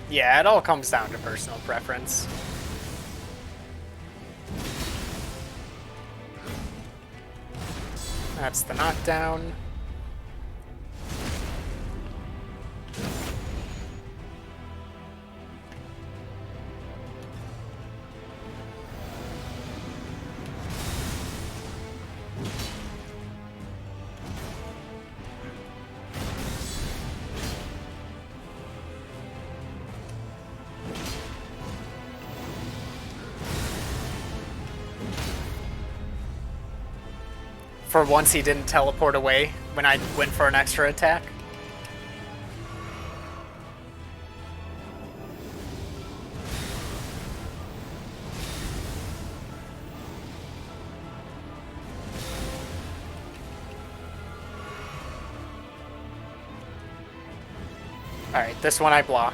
Yeah, it all comes down to personal preference. That's the knockdown. For once, he didn't teleport away when I went for an extra attack. Alright, this one I block.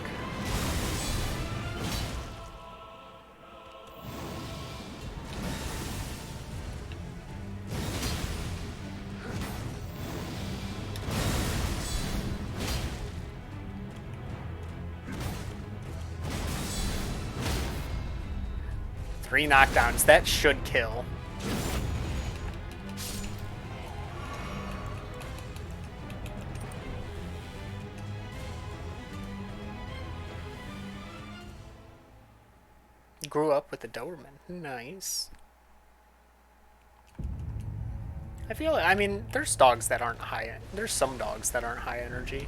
Three knockdowns. That should kill. Grew up with the Doberman. Nice. I mean, there's dogs that aren't high. There's some dogs that aren't high energy.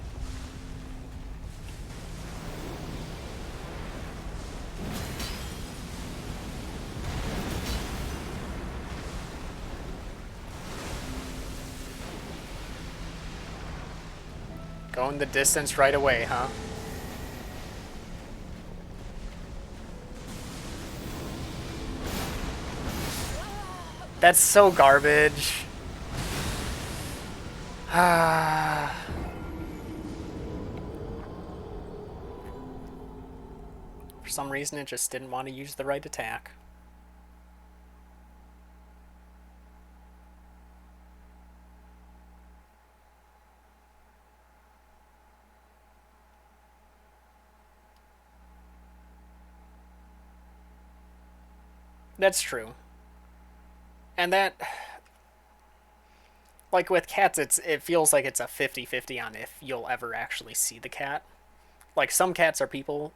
Going the distance right away, huh? That's so garbage. Ah. For some reason, it just didn't want to use the right attack. That's true. And that, like with cats, it feels like it's a 50-50 on if you'll ever actually see the cat. Like some cats are people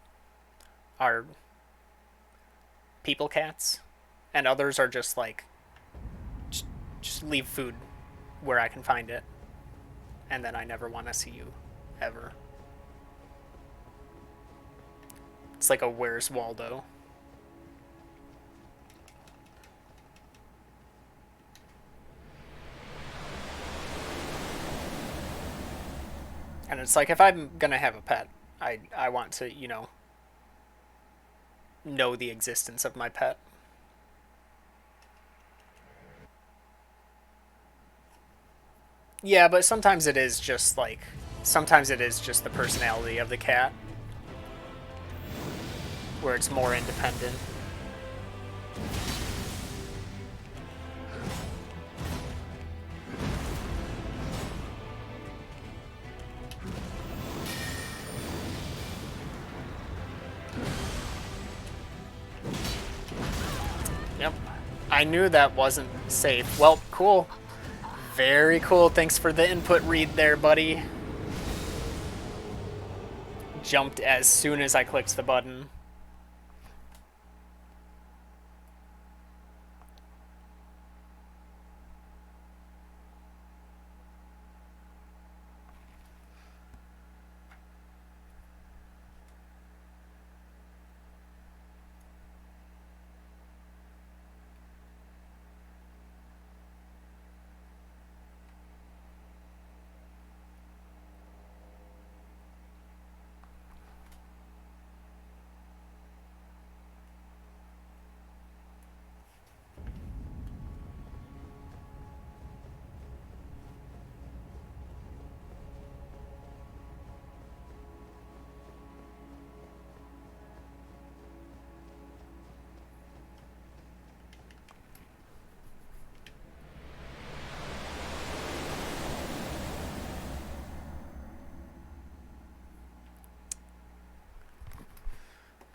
cats, and others are just like just leave food where I can find it, and then I never want to see you ever. It's like a Where's Waldo. And it's like if I'm gonna have a pet, I want to know the existence of my pet. Yeah, but sometimes it is just the personality of the cat where it's more independent. Yep. I knew that wasn't safe. Well, cool. Very cool. Thanks for the input read there, buddy. Jumped as soon as I clicked the button.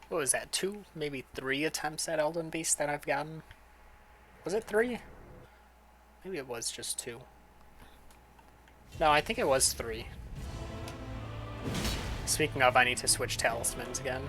What was that? Two, maybe three attempts at Elden Beast that I've gotten? Was it three? Maybe it was just two. No, I think it was three. Speaking of, I need to switch talismans again.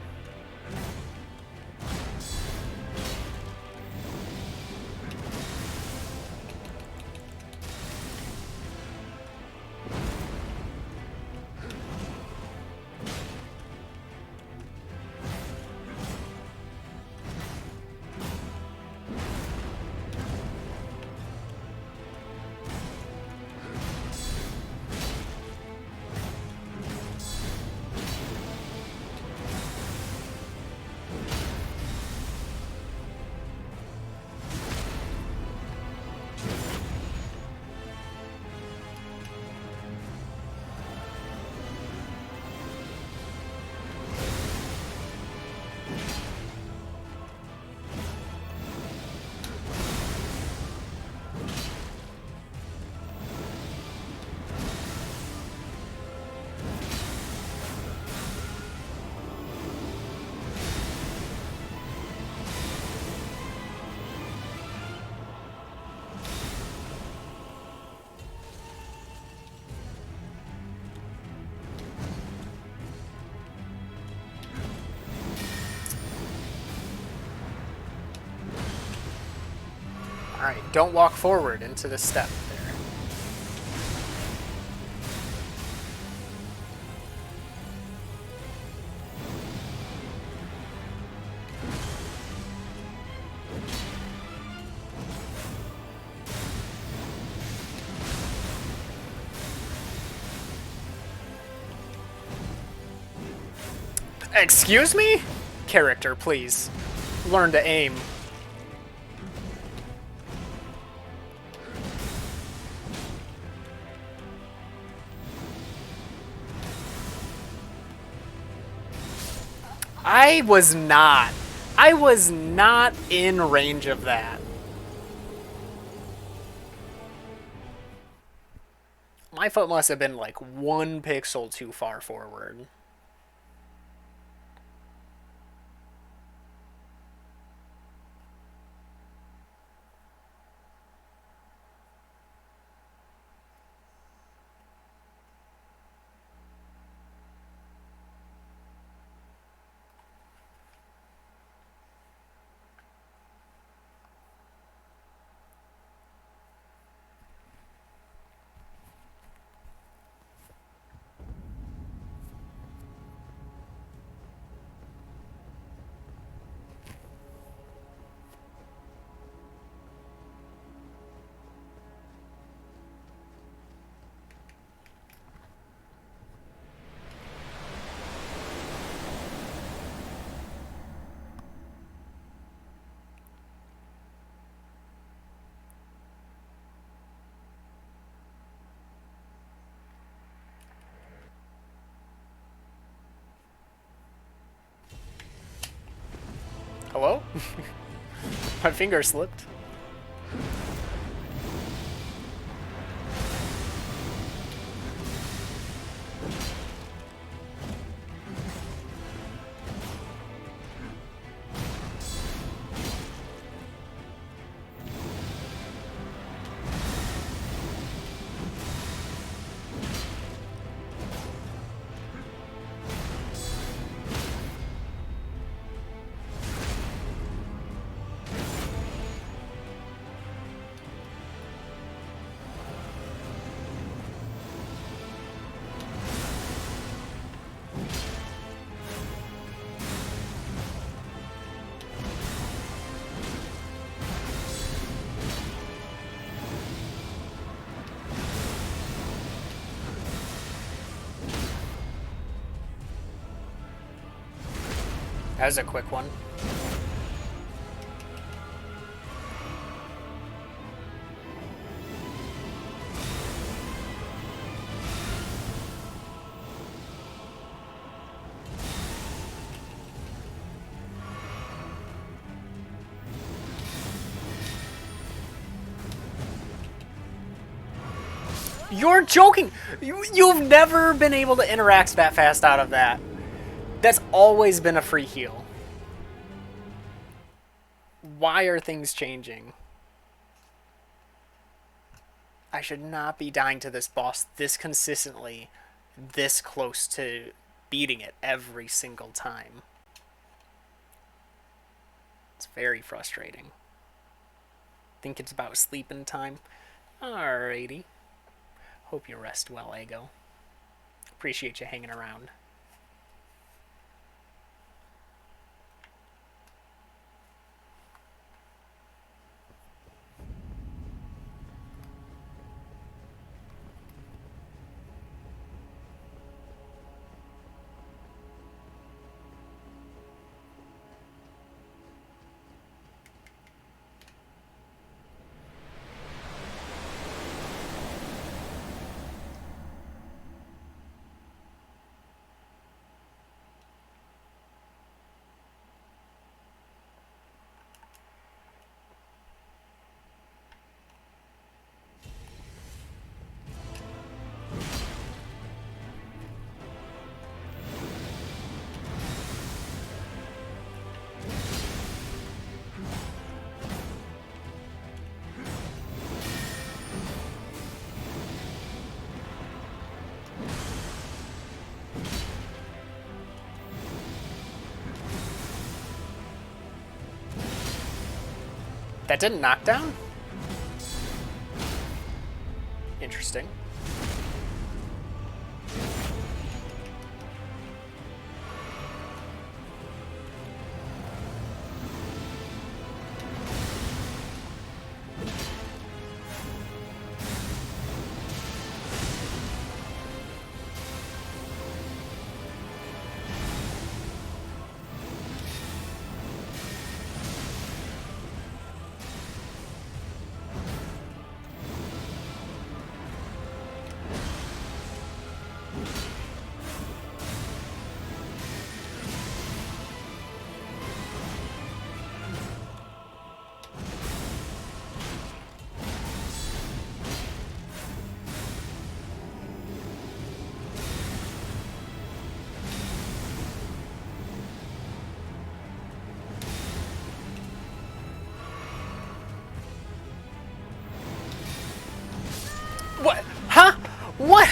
Alright, don't walk forward into the step there. Excuse me? Character, please. Learn to aim. I was not. I was not in range of that. My foot must have been like 1 pixel too far forward. Hello? My finger slipped. That was a quick one. You're joking! You've never been able to interact that fast out of that. That's always been a free heal. Why are things changing? I should not be dying to this boss this consistently, this close to beating it every single time. It's very frustrating. Think it's about sleeping time? Alrighty. Hope you rest well, Ego. Appreciate you hanging around. That didn't knock down? Interesting. What? Huh? What?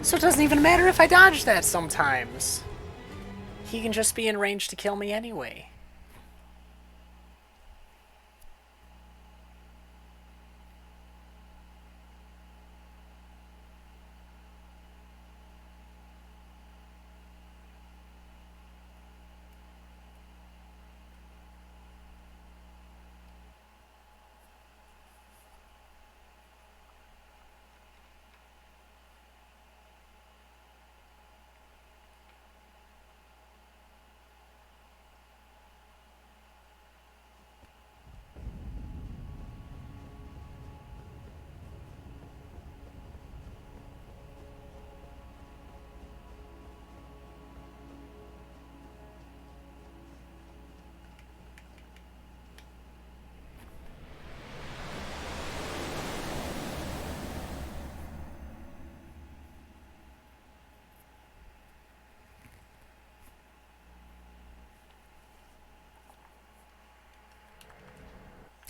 So it doesn't even matter if I dodge that sometimes. He can just be in range to kill me anyway.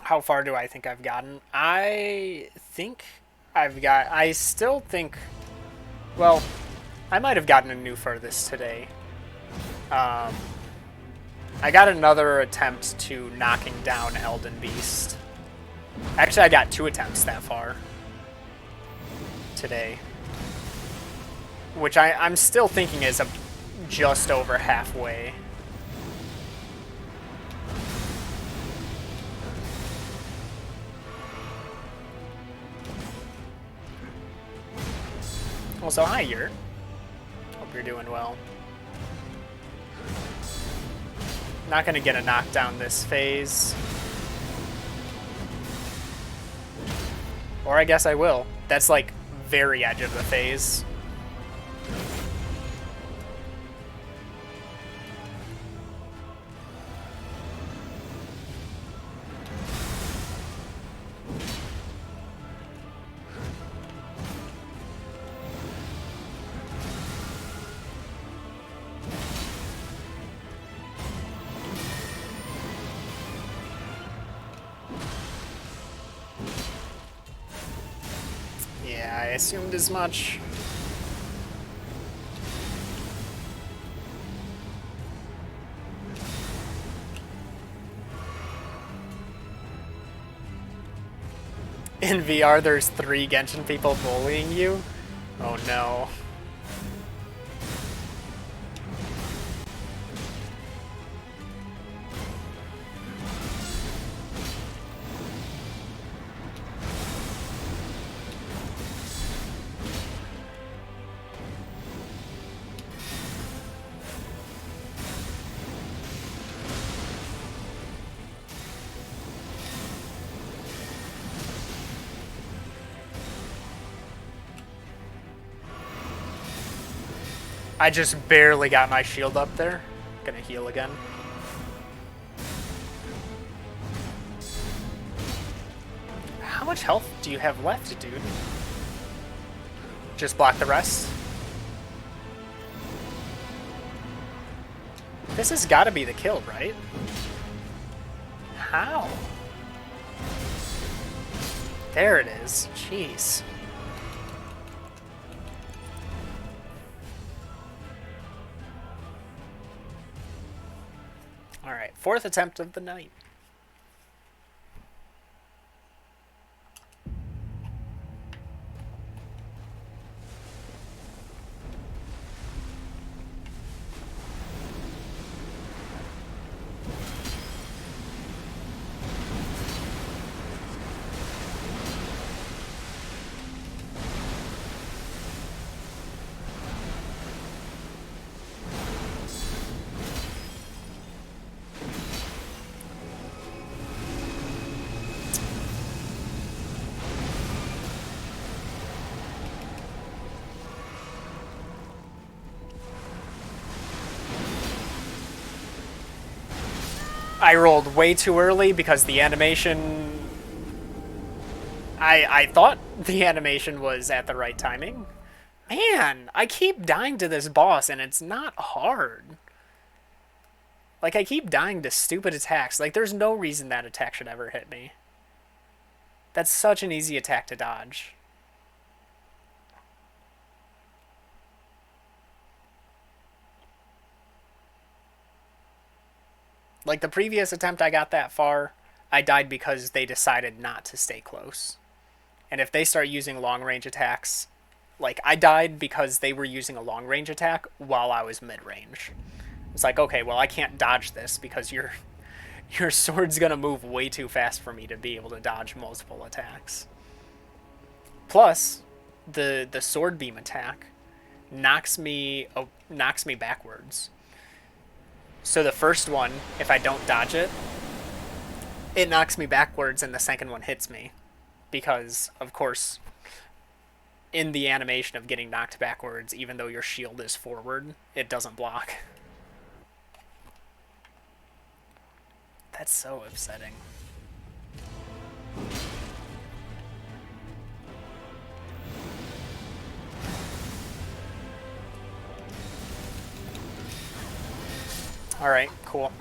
How far do I think I've gotten? I still think, well, I might have gotten a new furthest today. Um, I got another attempt to knocking down Elden Beast. Actually, I got 2 attempts that far today. Which I'm still thinking is just over halfway. Also, hi, Yurt. Hope you're doing well. Not gonna get a knockdown this phase. Or I guess I will. That's like very edge of the phase. Yeah, I assumed as much. In VR, there's 3 Genshin people bullying you? Oh no. I just barely got my shield up there. Gonna heal again. How much health do you have left, dude? Just block the rest? This has gotta be the kill, right? How? There it is. Jeez. Alright, 4th attempt of the night. I rolled way too early because the animation... I thought the animation was at the right timing. Man, I keep dying to this boss and it's not hard. Like, I keep dying to stupid attacks. Like, there's no reason that attack should ever hit me. That's such an easy attack to dodge. Like, the previous attempt I got that far, I died because they decided not to stay close. And if they start using long-range attacks... Like, I died because they were using a long-range attack while I was mid-range. It's like, okay, well, I can't dodge this because your sword's gonna move way too fast for me to be able to dodge multiple attacks. Plus, the sword beam attack knocks me backwards. So the first one, if I don't dodge it, it knocks me backwards and the second one hits me. Because, of course, in the animation of getting knocked backwards, even though your shield is forward, it doesn't block. That's so upsetting. Alright, cool.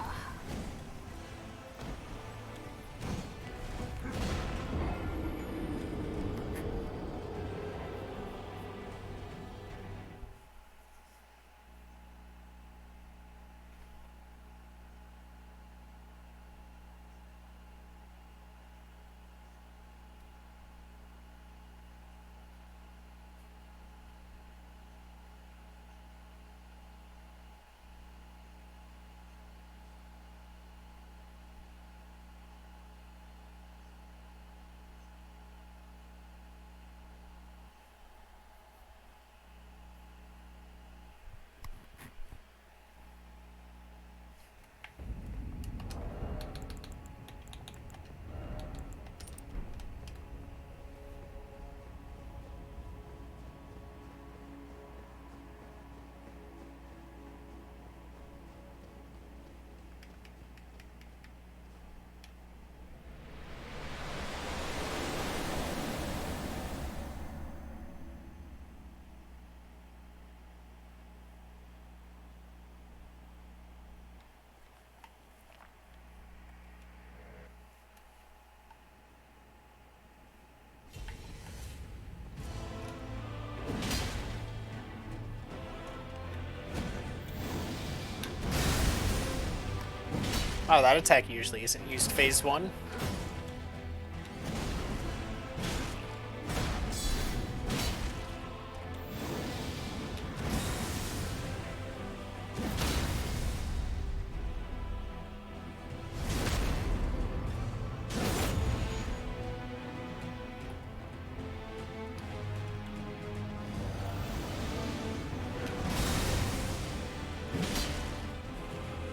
Oh, that attack usually isn't used phase 1.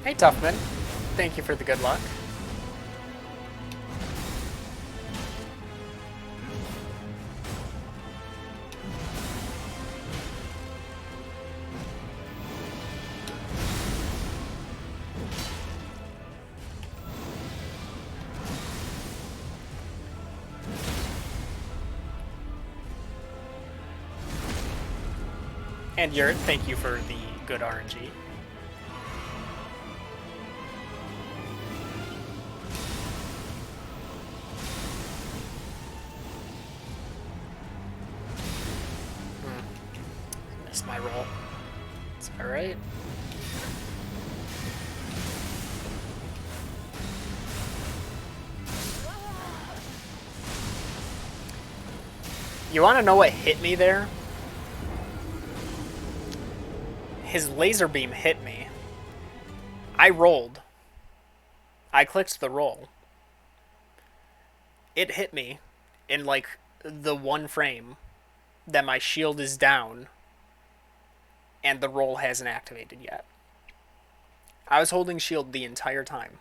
Hey, Toughman. Thank you for the good luck. And Yurt, thank you for the good RNG. Missed my roll. It's alright. You want to know what hit me there? His laser beam hit me. I rolled. I clicked the roll. It hit me in like the one frame that my shield is down and the roll hasn't activated yet. I was holding shield the entire time.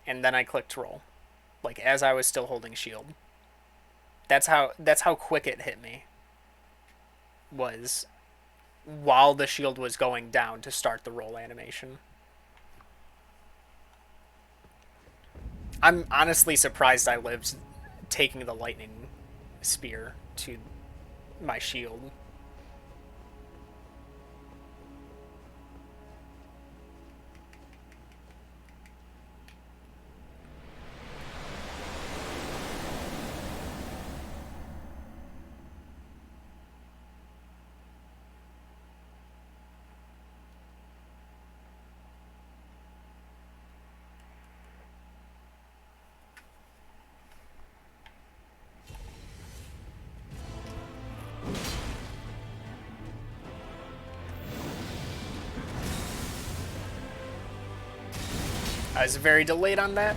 And then I clicked roll. Like as I was still holding shield. That's how quick it hit me. Was while the shield was going down to start the roll animation. I'm honestly surprised I lived taking the lightning spear to my shield. I was very delayed on that.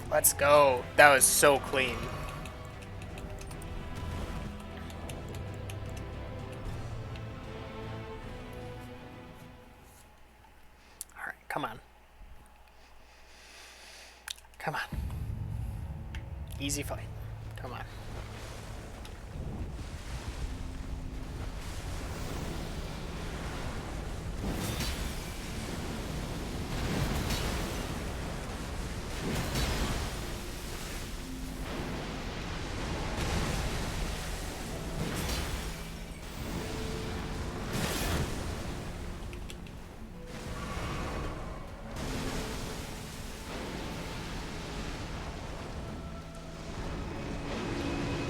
Let's go. That was so clean. Alright, come on. Come on. Easy fight. Come on.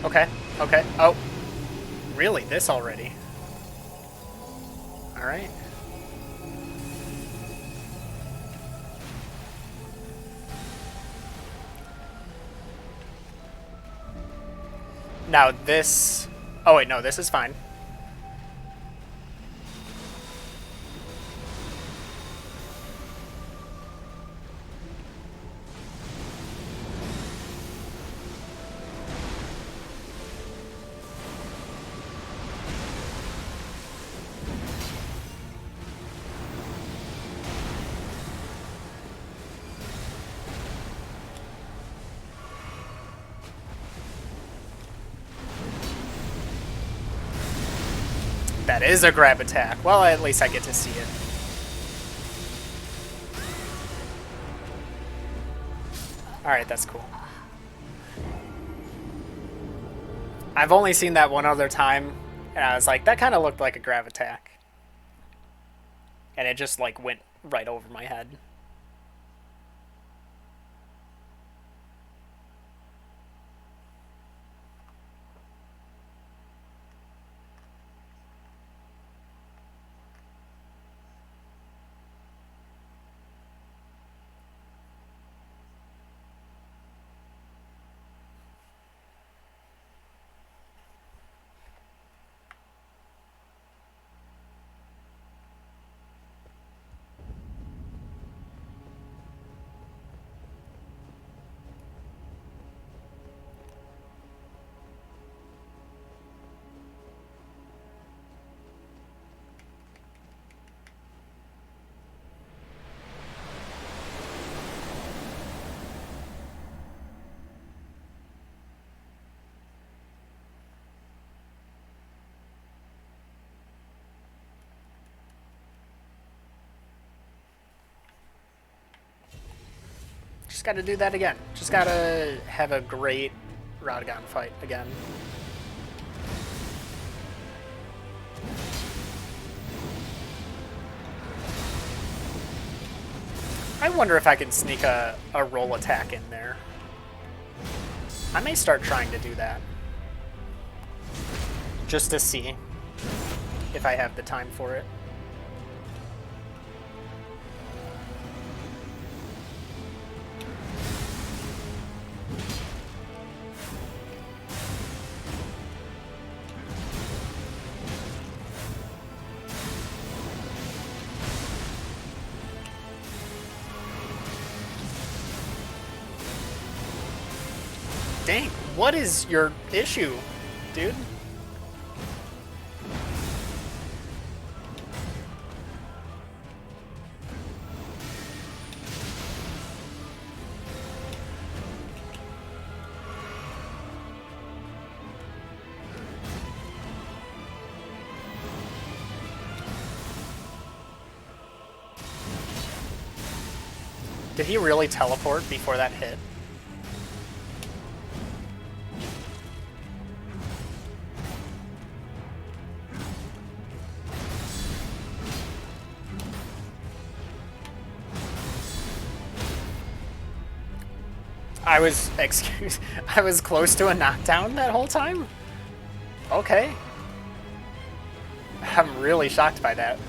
Okay, okay. Oh, really? This already? Alright. Now this... Oh wait, no, this is fine. That is a grab attack. Well, at least I get to see it. Alright, that's cool. I've only seen that one other time, and I was like, that kind of looked like a grab attack. And it just, like, went right over my head. Just gotta do that again. Just gotta have a great Rodgon fight again. I wonder if I can sneak a roll attack in there. I may start trying to do that. Just to see if I have the time for it. Dang, what is your issue, dude? Did he really teleport before that hit? I was, I was close to a knockdown that whole time? Okay. I'm really shocked by that.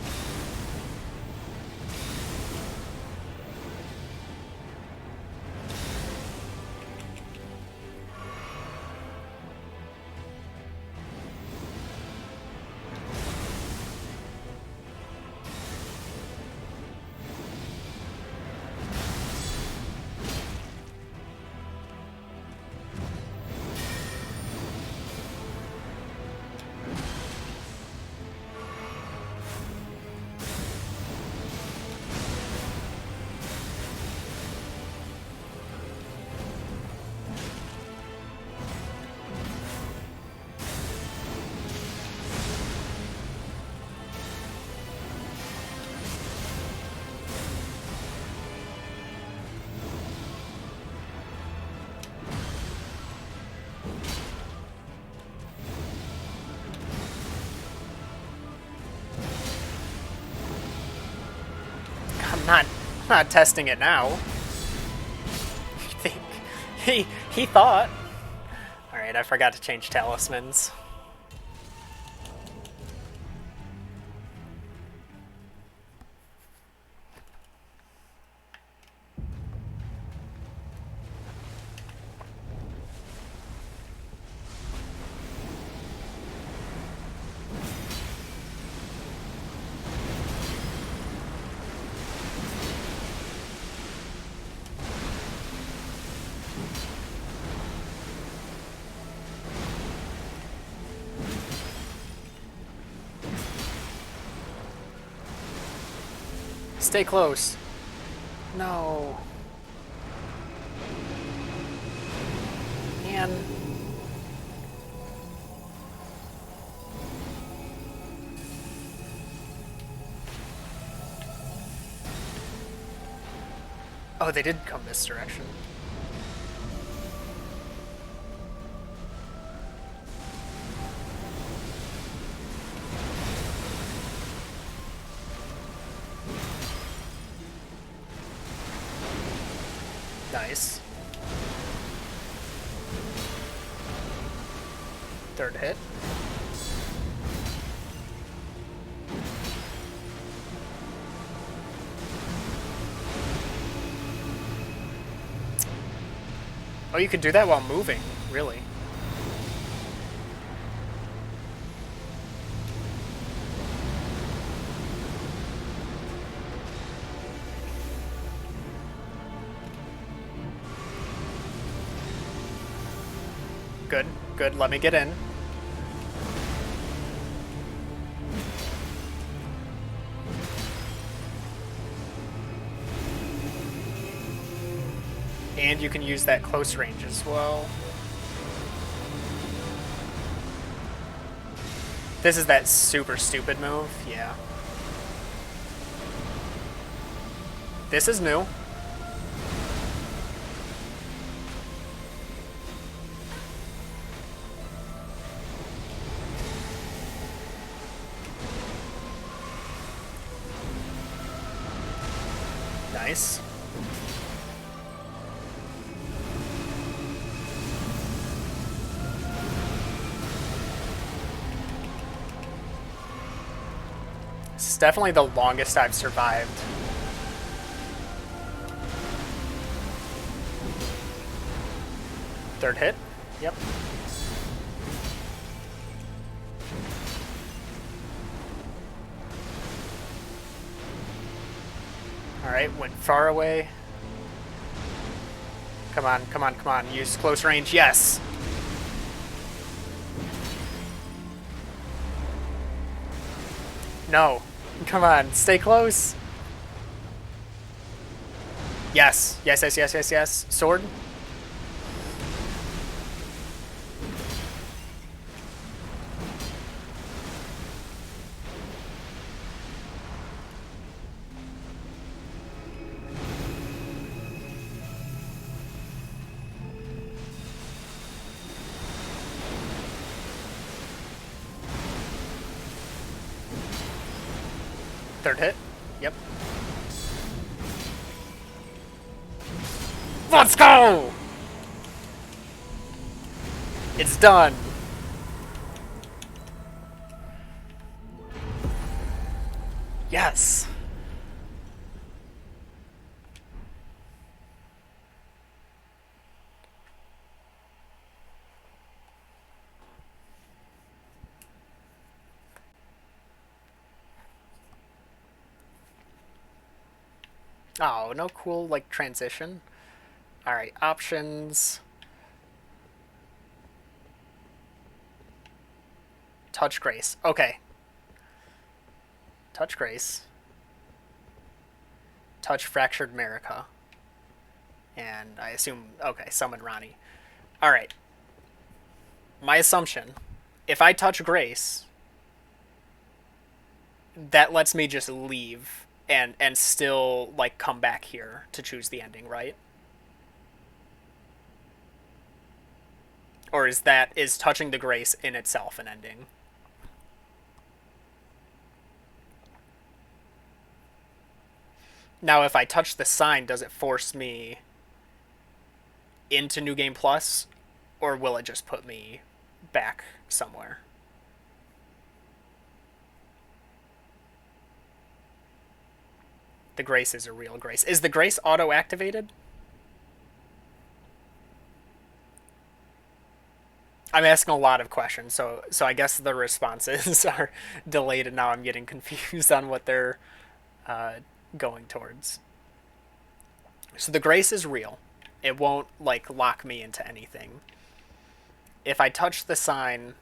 I'm not testing it now. He thought. All right. Alright, I forgot to change talismans. Stay close. No. Man. Oh, they did come this direction. Nice. Third hit. Oh, you can do that while moving, really. Good, good, let me get in. And you can use that close range as well. This is that super stupid move, yeah. This is new. Nice. This is definitely the longest I've survived. Third hit? Yep. Alright, went far away. Come on, come on, come on. Use close range. Yes! No. Come on, stay close. Yes. Yes, yes, yes, yes, yes. Sword. Third hit. Yep. Let's go! It's done. Yes. Oh, no cool, like, transition. Alright, options. Touch Grace. Okay. Touch Grace. Touch Fractured Marika. And I assume, okay, summon Ronnie. Alright. My assumption, if I touch Grace, that lets me just leave and still, like, come back here to choose the ending, right? Or is touching the Grace in itself an ending? Now, if I touch the sign, does it force me into New Game Plus? or will it just put me back somewhere? The grace is a real grace. Is the grace auto activated? I'm asking a lot of questions, so I guess the responses are delayed, and now I'm getting confused on what they're uh, going towards. So the grace is real. It won't like lock me into anything. If I touch the sign,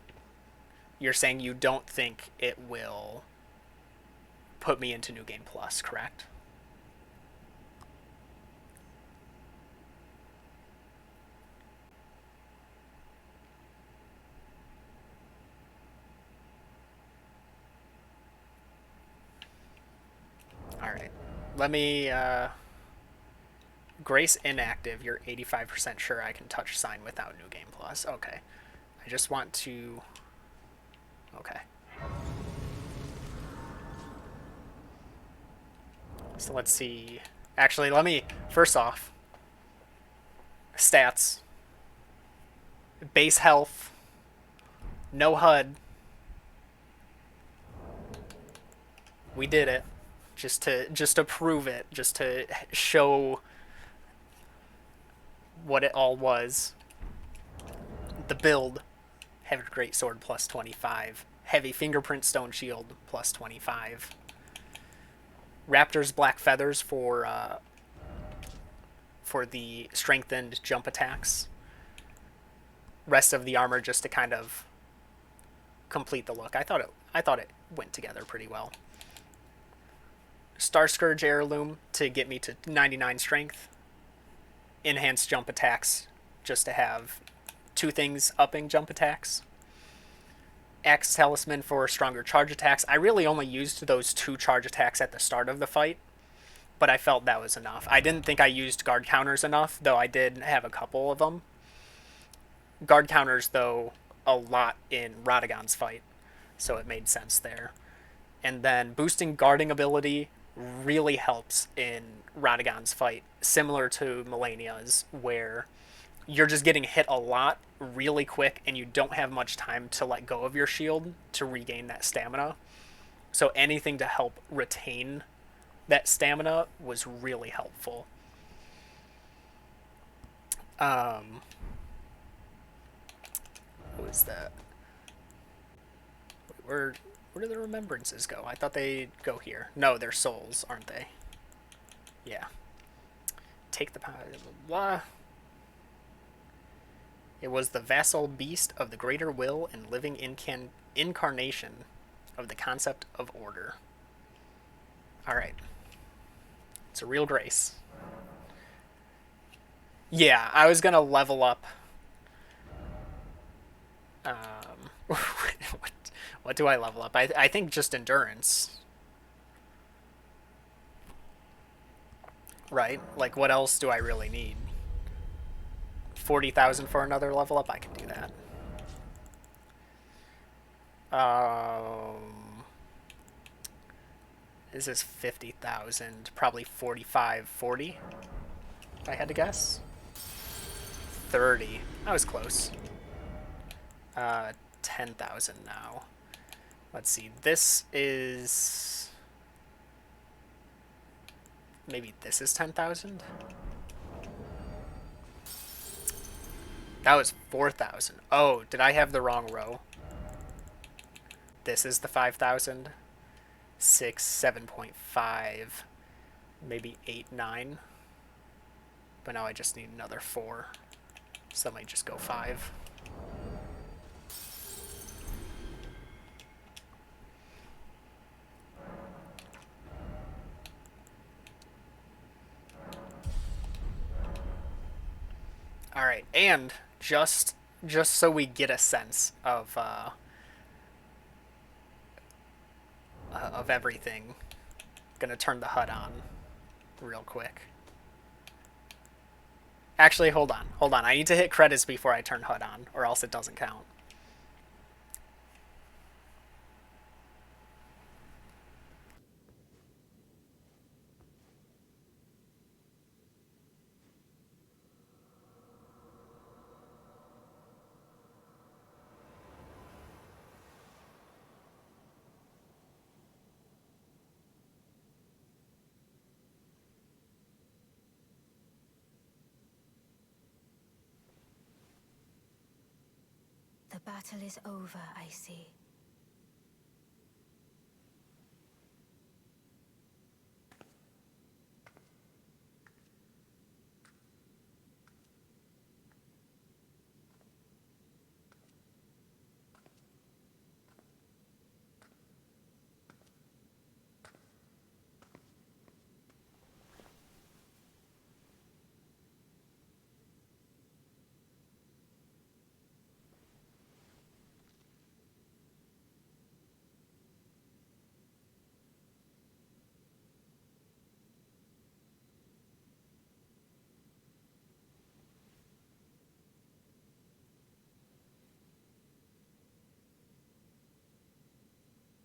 you're saying you don't think it will put me into New Game Plus, correct? All right. Let me Grace inactive. You're 85% sure I can touch sign without New Game Plus. Okay. I just want to. Okay. So let's see. Actually, let me. First off, stats. Base health. No HUD. We did it. Just to prove it. Just to show what it all was. The build. Heavy Greatsword plus 25. Heavy Fingerprint Stone Shield plus 25. Raptor's Black Feathers for the strengthened jump attacks. Rest of the armor just to kind of complete the look. I thought it went together pretty well. Star Scourge Heirloom to get me to 99 strength. Enhanced jump attacks just to have two things upping jump attacks. Axe Talisman for stronger charge attacks. I really only used those two charge attacks at the start of the fight, but I felt that was enough. I didn't think I used guard counters enough, though I did have a couple of them. Guard counters, though, a lot in Radagon's fight, so it made sense there. And then boosting guarding ability really helps in Radagon's fight, similar to Melania's, where you're just getting hit a lot really quick and you don't have much time to let go of your shield to regain that stamina. So anything to help retain that stamina was really helpful. Um, what was that? Where do the remembrances go? I thought they'd go here. No, they're souls, aren't they? Yeah. Take the power. Blah. It was the vassal beast of the greater will and living incarnation of the concept of order. All right. It's a real grace. Yeah, I was gonna level up. What, what do I level up? I think just endurance, right? Like, what else do I really need? 40,000 for another level up? I can do that. This is 50,000. Probably 45, 40, if I had to guess. 30. I was close. 10,000 now. Let's see. This is. Maybe this is 10,000? That was 4,000. Oh, did I have the wrong row? This is the 5,000. 6, 7.5. Maybe 8, 9. But now I just need another 4. So that might just go 5. All right, and just so we get a sense of everything, gonna turn the HUD on real quick. Actually, hold on. I need to hit credits before I turn HUD on, or else it doesn't count. battle is over, I see.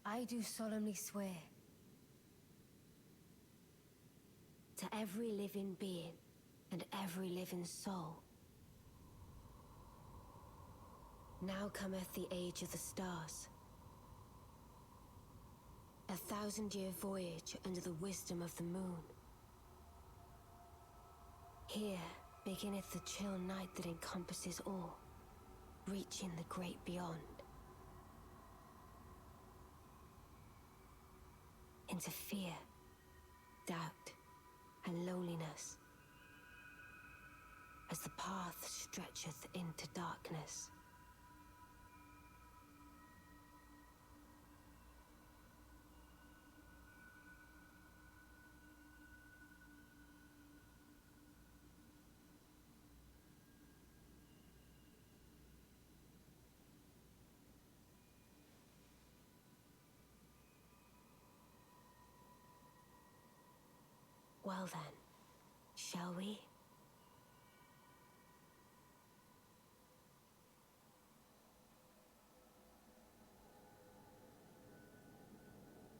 I do solemnly swear to every living being and every living soul. Now cometh the age of the stars. 1,000-year voyage under the wisdom of the moon. Here beginneth the chill night that encompasses all, reaching the great beyond. Into fear, doubt, and loneliness, as the path stretcheth into darkness. Well then, shall we?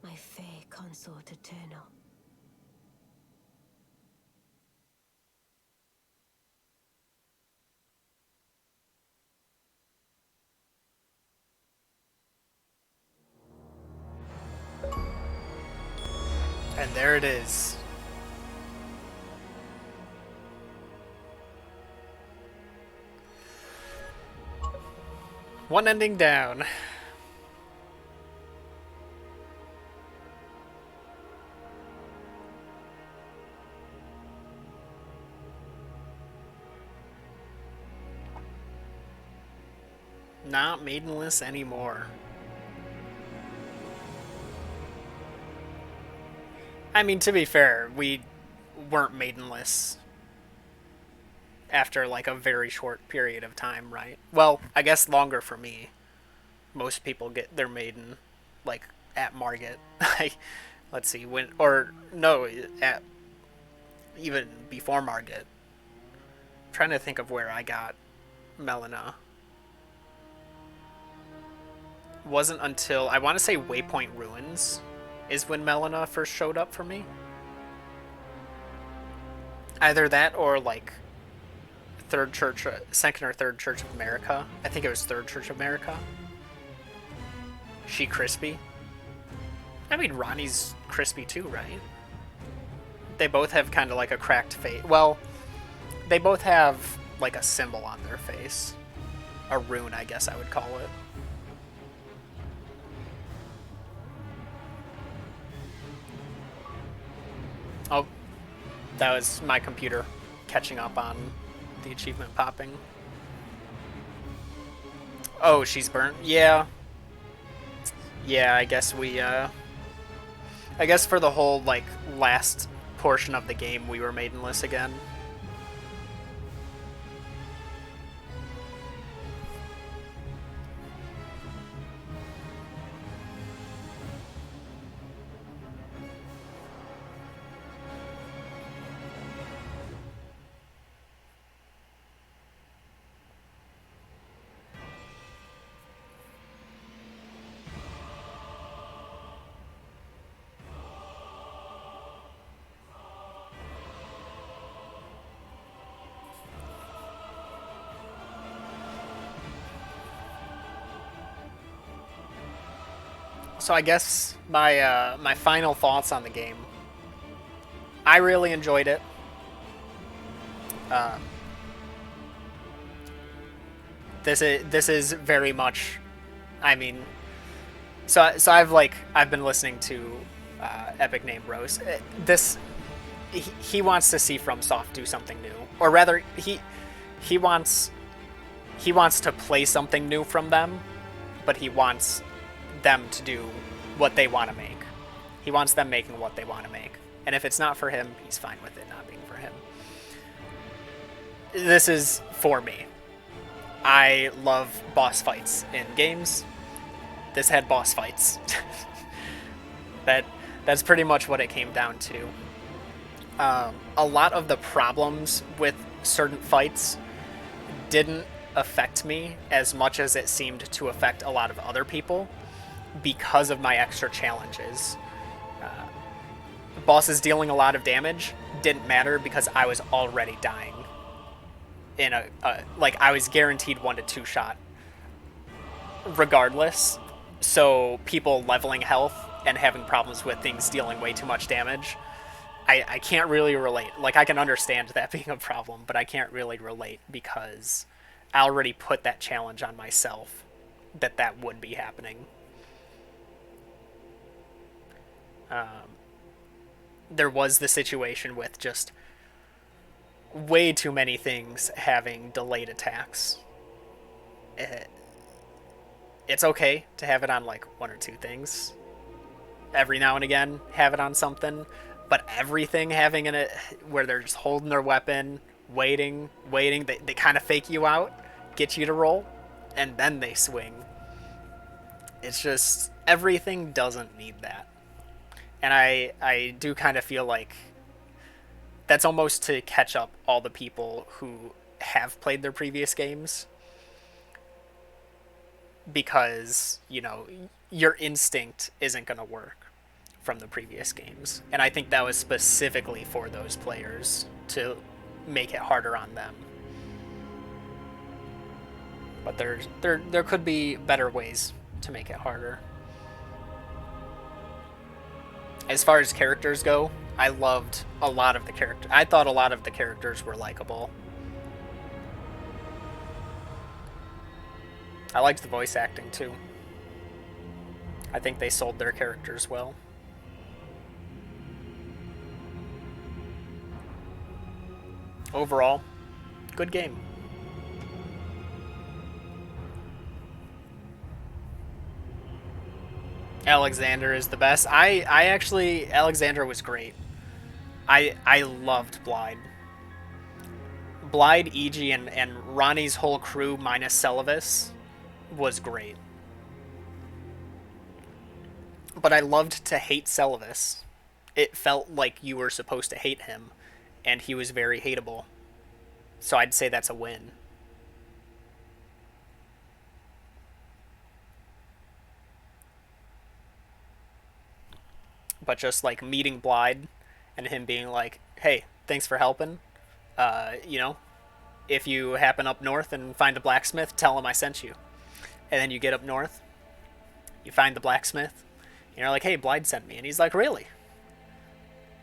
My fair consort eternal. And there it is. One ending down. Not maidenless anymore. I mean, to be fair, we weren't maidenless after like a very short period of time, right? Well, I guess longer for me. Most people get their maiden like at Margit. Let's see, when, or no, at even before Margit. I'm trying to think of where I got Melina. Wasn't until I want to say Waypoint Ruins is when Melina first showed up for me. Either that or like Third Church, Second or Third Church of America. I think it was Third Church of America. She crispy. I mean, Ronnie's crispy too, right? They both have kind of like a cracked face. Well, they both have like a symbol on their face. A rune, I guess I would call it. Oh, that was my computer catching up on the achievement popping. Oh, she's burnt? Yeah. Yeah, I guess we, I guess for the whole, like, last portion of the game, we were maidenless again. So I guess my my final thoughts on the game. I really enjoyed it. Um, This is very much. I mean, so I've been listening to Epic Name Rose. This he wants to see FromSoft do something new, or rather he wants he wants to play something new from them, but he wants them to do what they want to make. He wants them making what they want to make, and if it's not for him, he's fine with it not being for him. This is for me. I love boss fights in games. This had boss fights. that that's pretty much what it came down to. A lot of the problems with certain fights didn't affect me as much as it seemed to affect a lot of other people because of my extra challenges. Bosses dealing a lot of damage didn't matter because I was already dying in like I was guaranteed 1 to 2 shot regardless. So people leveling health and having problems with things dealing way too much damage, I can't really relate. Like, I can understand that being a problem, but I can't really relate because I already put that challenge on myself that that would be happening. There was the situation with just way too many things having delayed attacks. It's okay to have it on like 1 or 2 things. Every now and again, have it on something, but everything having in it where they're just holding their weapon, waiting, they kind of fake you out, get you to roll, and then they swing. It's just, everything doesn't need that. And I do kind of feel like that's almost to catch up all the people who have played their previous games, because, you know, your instinct isn't going to work from the previous games. And I think that was specifically for those players to make it harder on them. But there could be better ways to make it harder. As far as characters go, I loved a lot of the characters. I thought a lot of the characters were likable. I liked the voice acting too. I think they sold their characters well. Overall, good game. Alexander is the best. I actually, Alexander was great. I loved Blyde. Blyde, EG, and Ronnie's whole crew minus Celavis was great. But I loved to hate Celavis. It felt like you were supposed to hate him, and he was very hateable. So I'd say that's a win. But just like meeting Blyde and him being like, hey, thanks for helping. You know, if you happen up north and find a blacksmith, tell him I sent you. And then you get up north, you find the blacksmith, and you're like, hey, Blyde sent me. And he's like, really?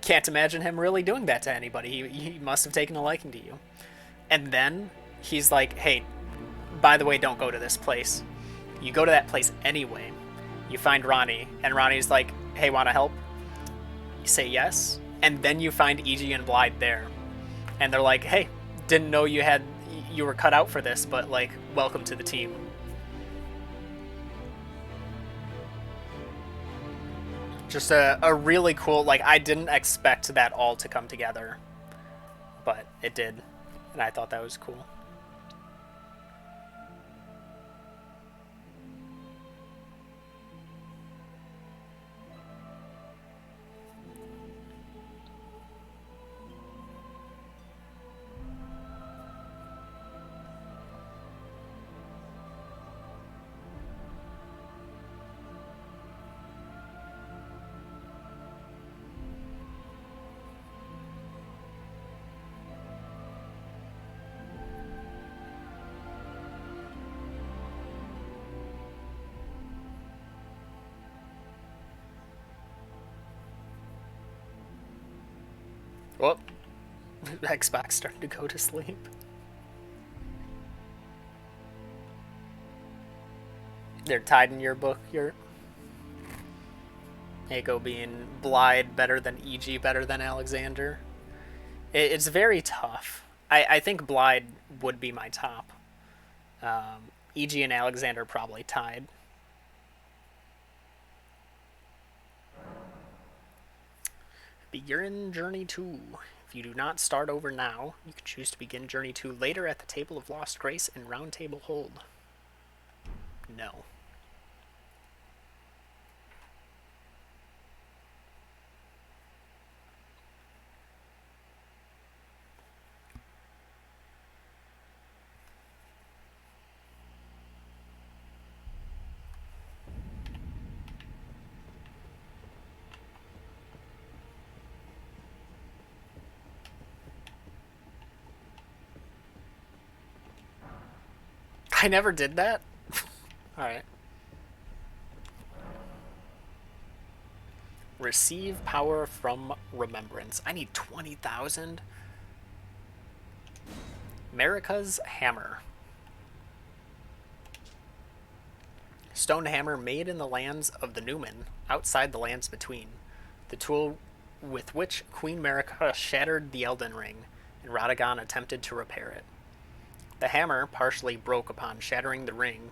Can't imagine him really doing that to anybody. He must have taken a liking to you. And then he's like, hey, by the way, don't go to this place. You go to that place anyway. You find Ronnie, and Ronnie's like, hey, want to help? You say yes, and then you find EG and Blyde there. And they're like, hey, didn't know you were cut out for this, but like, welcome to the team. Just a really cool, like, I didn't expect that all to come together, but it did, and I thought that was cool. Well, Xbox starting to go to sleep. They're tied in your book. Your Aiko being Blide better than EG better than Alexander. It's very tough. I think Blide would be my top. EG and Alexander probably tied. Begin Journey 2. If you do not start over now, you can choose to begin Journey 2 later at the Table of Lost Grace in Round Table Hold. No. I never did that? Alright. Receive power from remembrance. I need 20,000. Marika's Hammer. Stone hammer made in the lands of the Newman, outside the lands between. The tool with which Queen Marika shattered the Elden Ring, and Radagon attempted to repair it. The hammer partially broke upon shattering the ring,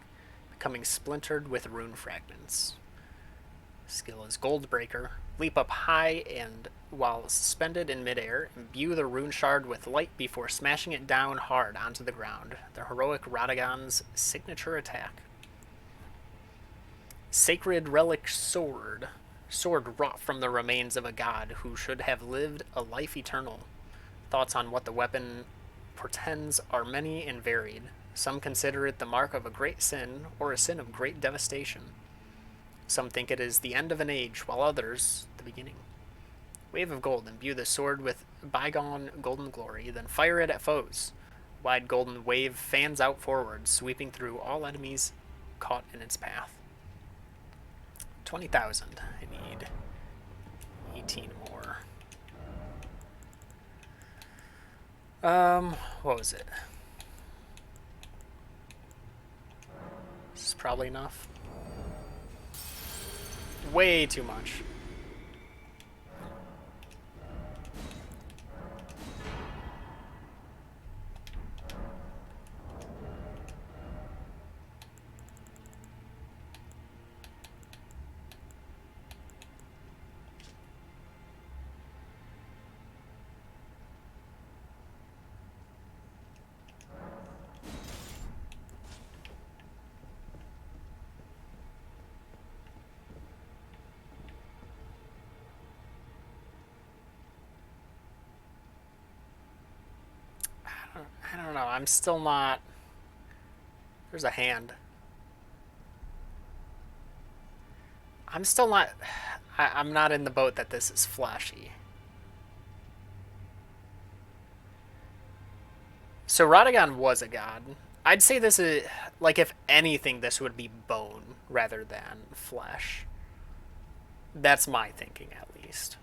becoming splintered with rune fragments. Skill is Goldbreaker. Leap up high and, while suspended in midair, imbue the rune shard with light before smashing it down hard onto the ground. The heroic Radagon's signature attack. Sacred Relic Sword. Sword wrought from the remains of a god who should have lived a life eternal. Thoughts on what the weapon portends are many and varied. Some consider it the mark of a great sin or a sin of great devastation. Some think it is the end of an age, while others, the beginning. Wave of gold. Imbue the sword with bygone golden glory, then fire it at foes. Wide golden wave fans out forward, sweeping through all enemies caught in its path. 20,000. I need 18 more. What was it? This is probably enough. Way too much. I don't know. I'm still not. There's a hand. I'm still not. I'm not in the boat that this is flashy. So Radagon was a god. I'd say this is like, if anything, this would be bone rather than flesh. That's my thinking, at least.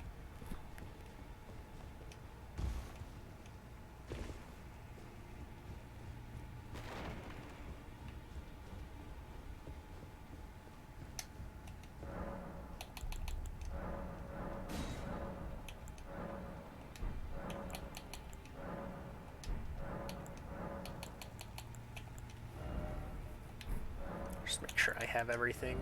Just make sure I have everything.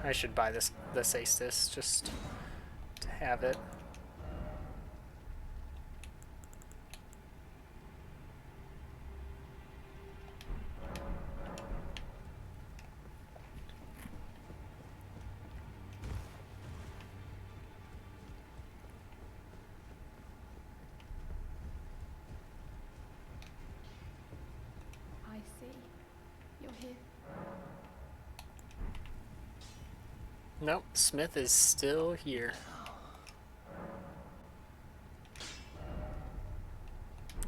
I should buy this Aestus just to have it. I see. You're here. Nope, Smith is still here.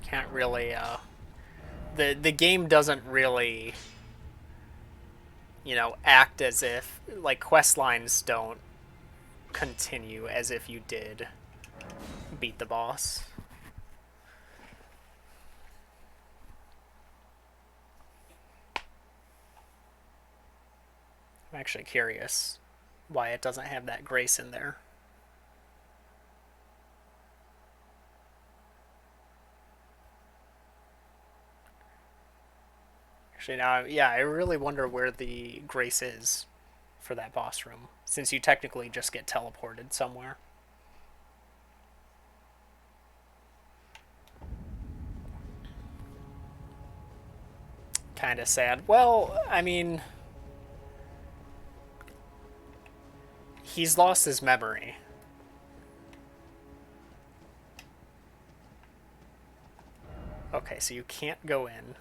Can't really, the game doesn't really act as if, like, quest lines don't continue as if you did beat the boss. I'm actually curious why it doesn't have that grace in there. Actually, now, yeah, I really wonder where the grace is for that boss room, since you technically just get teleported somewhere. Kind of sad. Well, I mean, he's lost his memory. Okay, so you can't go in.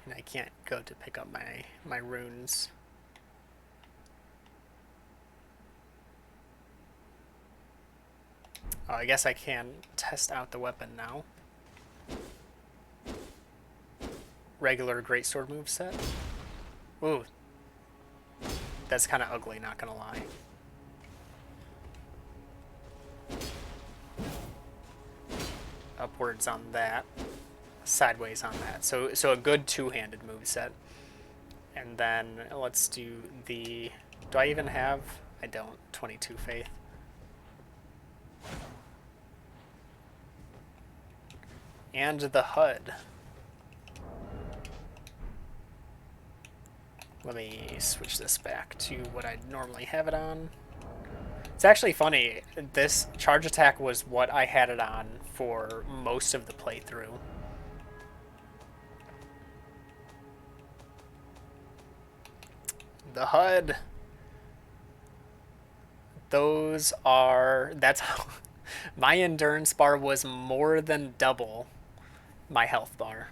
And I can't go to pick up my runes. Oh, I guess I can test out the weapon now. Regular greatsword moveset. Ooh. That's kind of ugly, not gonna lie. Upwards on that. Sideways on that. So a good two-handed moveset. And then let's do the... Do I even have... I don't. 22 faith. And the HUD. Let me switch this back to what I normally have it on. It's actually funny. This charge attack was what I had it on for most of the playthrough. The HUD. Those are... That's how... My endurance bar was more than double my health bar.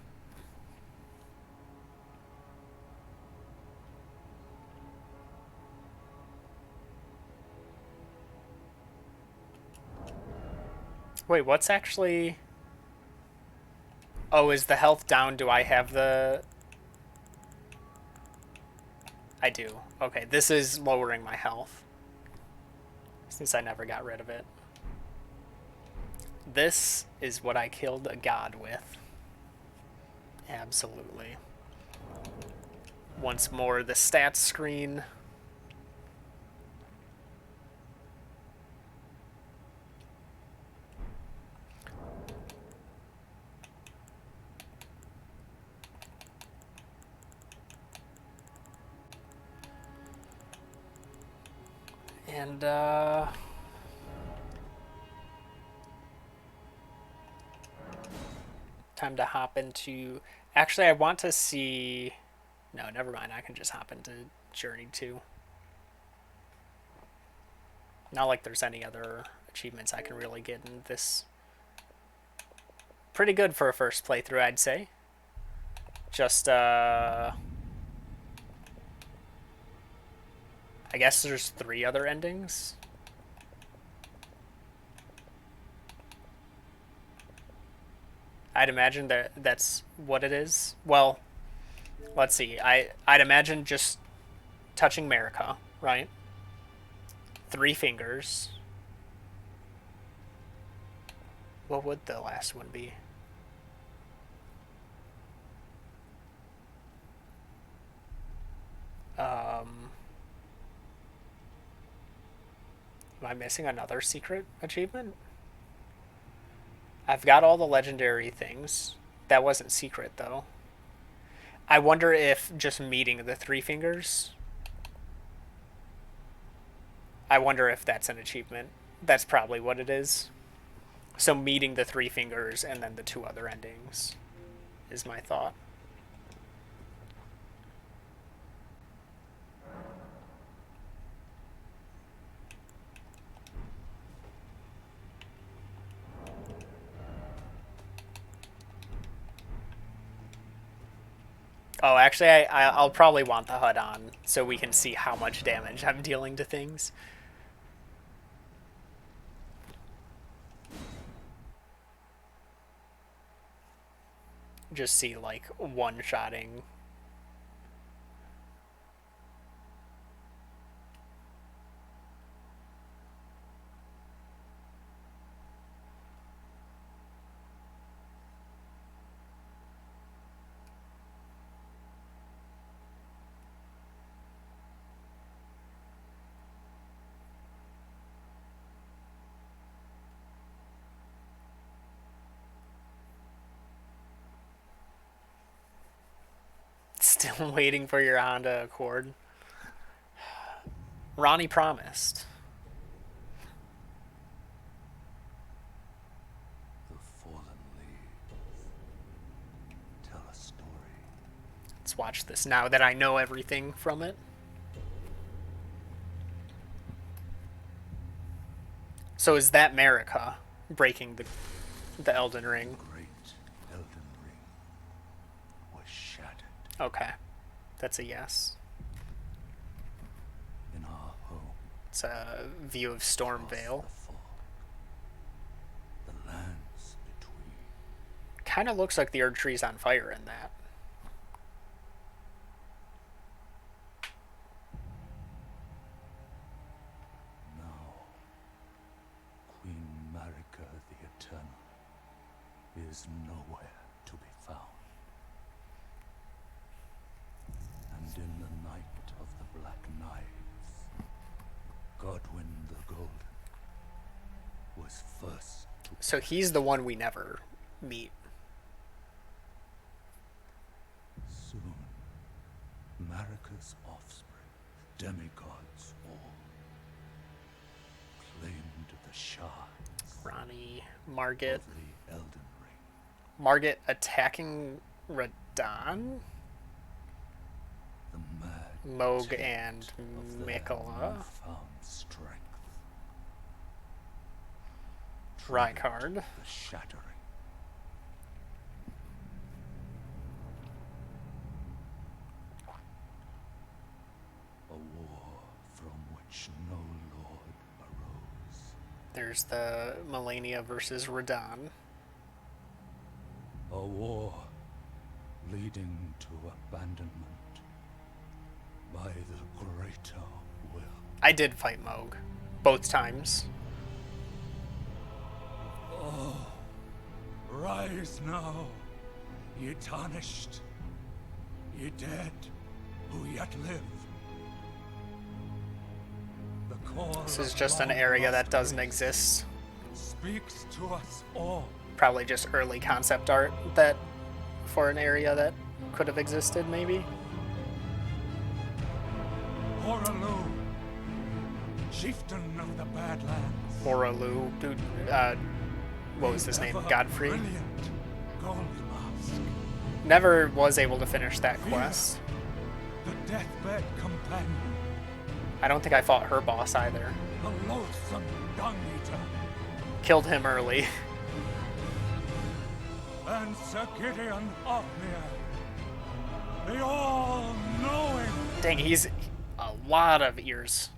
Wait, what's actually... Oh, is the health down? Do I have the... I do. Okay, this is lowering my health, since I never got rid of it. This is what I killed a god with. Absolutely. Once more, the stats screen. And, time to hop into... Actually, I want to see... No, never mind. I can just hop into Journey 2. Not like there's any other achievements I can really get in this. Pretty good for a first playthrough, I'd say. Just, I guess there's 3 other endings. I'd imagine that that's what it is. Well, let's see. I'd imagine just touching Marika, right? 3 fingers. What would the last one be? Am I missing another secret achievement? I've got all the legendary things. That wasn't secret, though. I wonder if just meeting the 3 fingers... I wonder if that's an achievement. That's probably what it is. So meeting the 3 fingers and then the 2 other endings is my thought. Oh, actually, I'll probably want the HUD on so we can see how much damage I'm dealing to things. Just see, like, one-shotting Still waiting for your Honda Accord. Ronnie promised. The fallen leaves tell a story. Let's watch this now that I know everything from it. So is that Marika breaking the Elden Ring? Great Elden Ring was shattered Okay, that's a yes. in our home. It's a view of Across Stormvale. the fog, the lands between. Kind of looks like the Erd Tree's on fire in that. Now, Queen Marika the Eternal is nowhere to be found. And in the night of the Black Knives, Godwyn the Golden was first to. So he's the one we never meet. Soon, Marika's offspring, demigods all, claimed the shards Ronnie, Margit. of the Elden Ring. Margit attacking Radahn? The mad Moog taint and of their Mikola. newfound strength. Rykard. triggered The shattering. A war from which no lord arose. There's the Melania versus Radahn. A war leading to abandonment by the greater will. I did fight Moog. Both times. Rise now, ye tarnished, ye dead who yet live. The call This is of just an long area that lost doesn't race exist. speaks to us all. Probably just early concept art that for an area that could have existed, maybe. Horalu, chieftain of the Badlands. Oralu, dude, what was his name? Ever Godfrey? Brilliant gold mask. Never was able to finish that quest. The deathbed companion. I don't think I fought her boss either. The loathsome dung eater. Killed him early. And Sir Gideon Ofnir. The all-knowing. Dang, he's a lot of ears.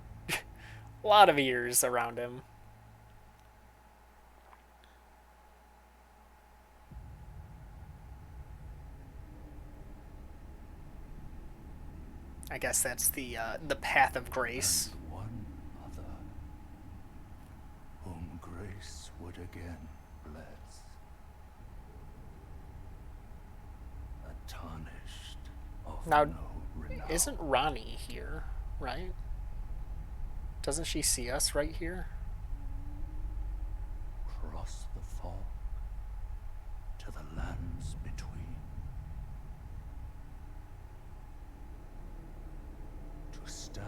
A lot of ears around him. I guess that's the path of grace. And one other whom grace would again bless. A tarnished of Now, no renown. isn't Ronnie here, right? Doesn't she see us right here? Cross the fog to the lands between. To stand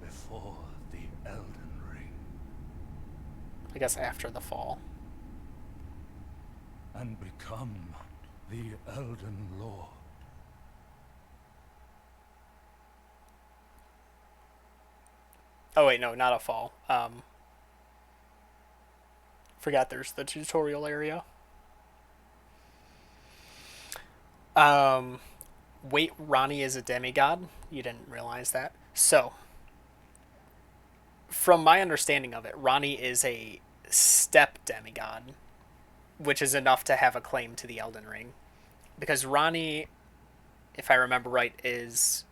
before the Elden Ring I guess after the fall. and become the Elden Lord. Oh wait, no, not a fall. Forgot there's the tutorial area. Wait, Ronnie is a demigod? You didn't realize that? So, from my understanding of it, Ronnie is a step demigod, which is enough to have a claim to the Elden Ring. Because Ronnie, if I remember right, is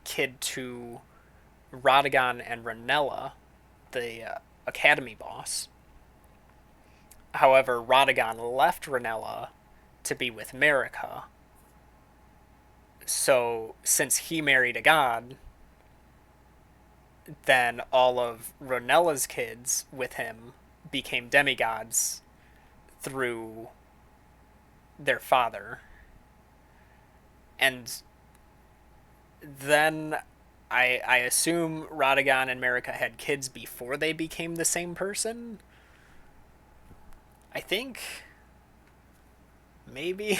kid to Radagon and Ranella, the Academy boss. However, Radagon left Ranella to be with Marika. So, since he married a god, then all of Ranella's kids with him became demigods through their father. And then I assume Radagon and Marika had kids before they became the same person. I think maybe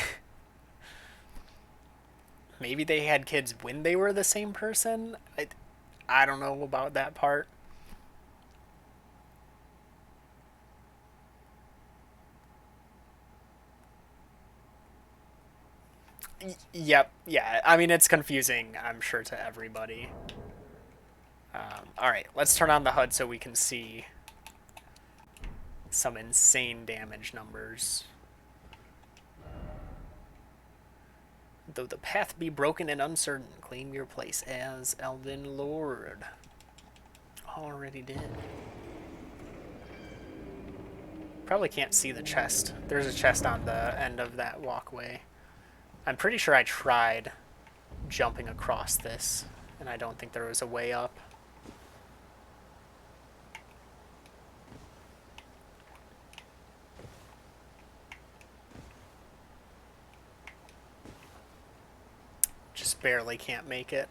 maybe they had kids when they were the same person. I don't know about that part. Yep, yeah. I mean, it's confusing, I'm sure, to everybody. All right, let's turn on the HUD so we can see some insane damage numbers. Though the path be broken and uncertain, claim your place as Elden Lord. Already did. Probably can't see the chest. There's a chest on the end of that walkway. I'm pretty sure I tried jumping across this, and I don't think there was a way up. Just barely can't make it.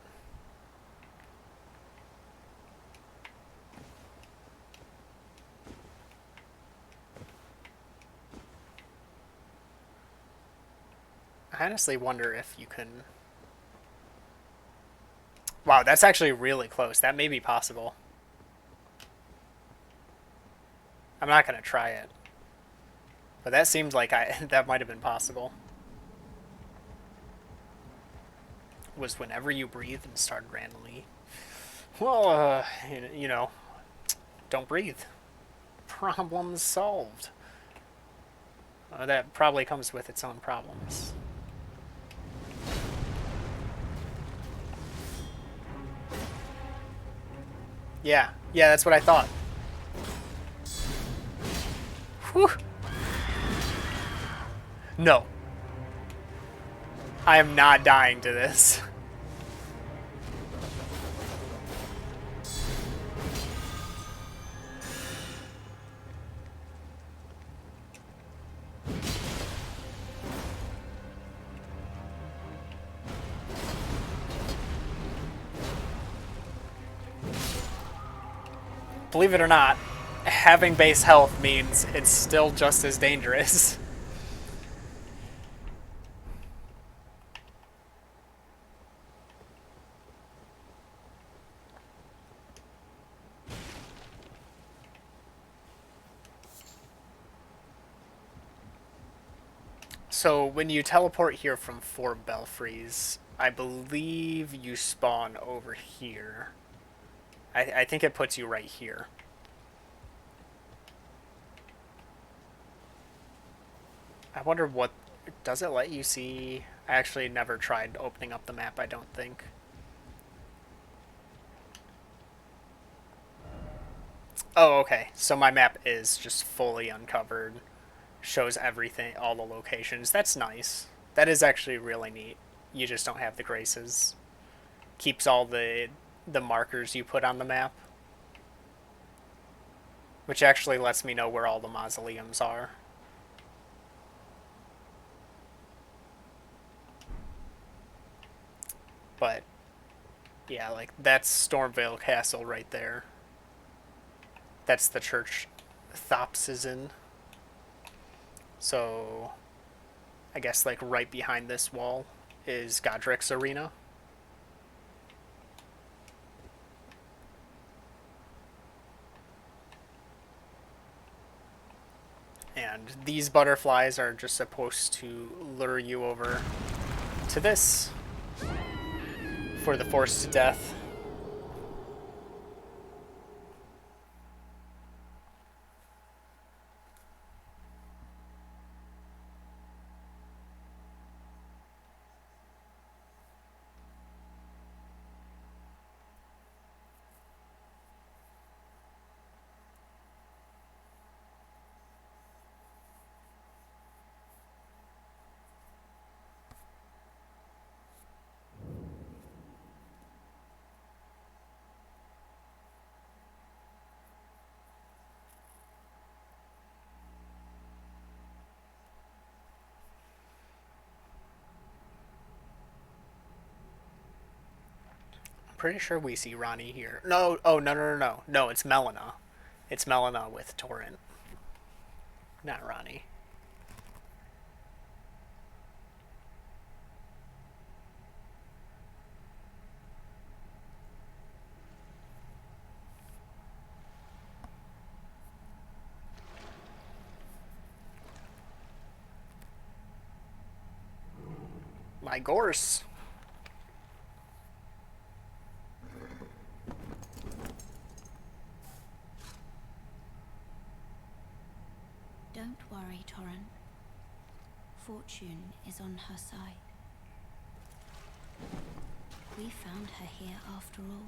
I honestly wonder if you can... Wow, that's actually really close. That may be possible. I'm not going to try it. But that seems like that might have been possible. Was whenever you breathe and start randomly. Well, you know, don't breathe. Problem solved. That probably comes with its own problems. Yeah, that's what I thought. Whew. No. I am not dying to this. Believe it or not, having base health means it's still just as dangerous. So when you teleport here from 4 Belfries, I believe you spawn over here. I think it puts you right here. I wonder what... Does it let you see... I actually never tried opening up the map, I don't think. Oh, okay. So my map is just fully uncovered. Shows everything, all the locations. That's nice. That is actually really neat. You just don't have the graces. Keeps all the markers you put on the map. Which actually lets me know where all the mausoleums are. But, yeah, like, that's Stormvale Castle right there. That's the church Thops is in. So, I guess, like, right behind this wall is Godric's Arena. And these butterflies are just supposed to lure you over to this for the force to death. pretty sure we see Ronnie here. No, oh, no, no, no, no. No, it's Melina. It's Melina with Torrent. Not Ronnie. My gorse. Don't worry, Torrent. Fortune is on her side. We found her here after all.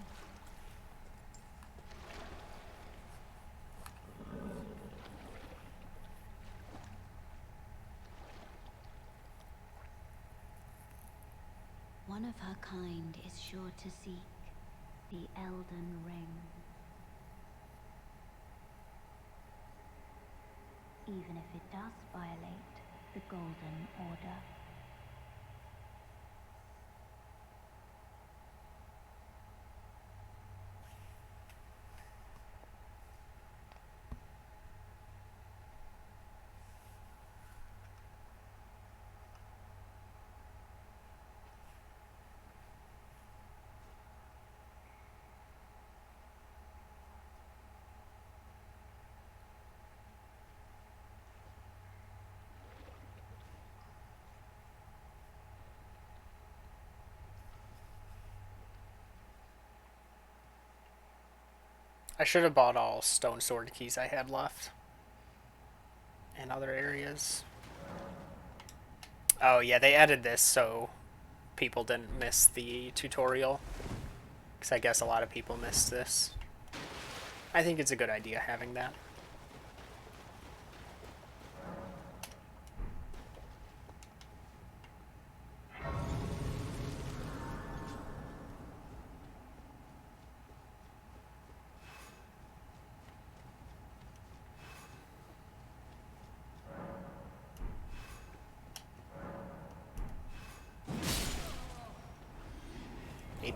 One of her kind is sure to seek the Elden Ring. Even if it does violate the Golden Order. I should have bought all stone sword keys I had left. In other areas. Oh yeah, they added this so people didn't miss the tutorial. Because I guess a lot of people missed this. I think it's a good idea having that.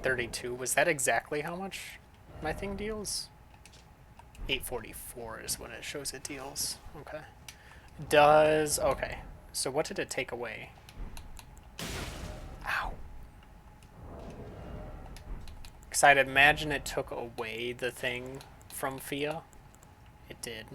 $832, was that exactly how much my thing deals? $844 is what it shows it deals. Okay. Does, okay. So what did it take away? Ow. Because I'd imagine it took away the thing from Fia. It did.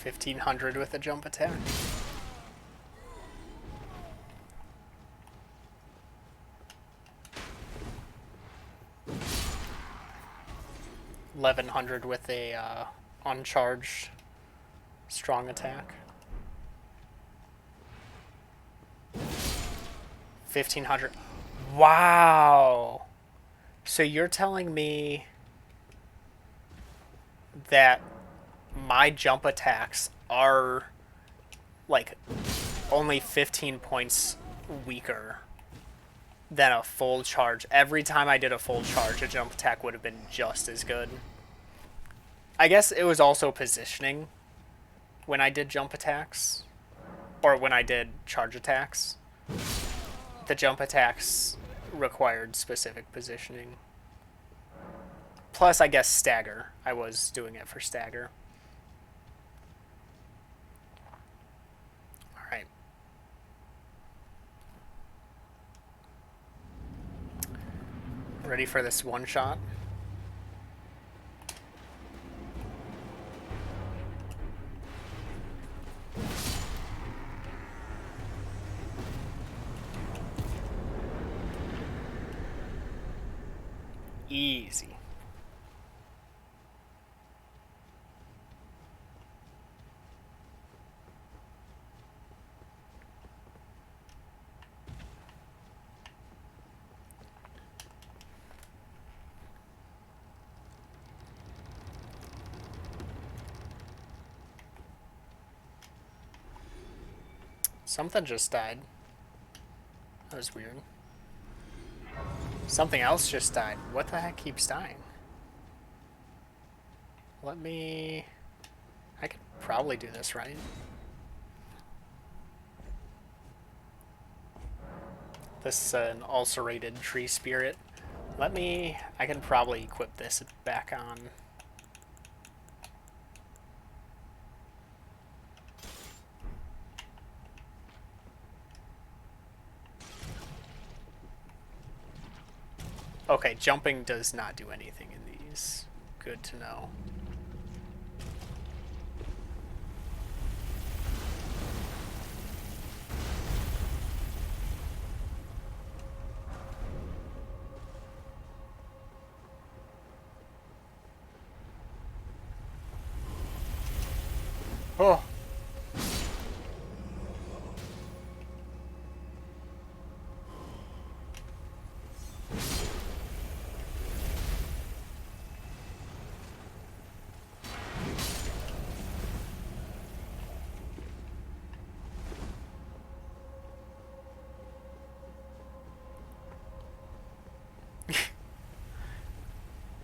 $1,500 with a jump attack. $1,100 with a uncharged strong attack. 1,500. Wow. So you're telling me that my jump attacks are like only 15 points weaker than a full charge. Every time I did a full charge, a jump attack would have been just as good. I guess it was also positioning when I did jump attacks, or when I did charge attacks. The jump attacks required specific positioning. Plus, I guess stagger. I was doing it for stagger. Alright. Ready for this one shot? Easy. Something just died. That was weird. Something else just died. What the heck keeps dying? Let me... I could probably do this, right? This is an ulcerated tree spirit. Let me... I can probably equip this back on. Okay, jumping does not do anything in these. Good to know. Oh!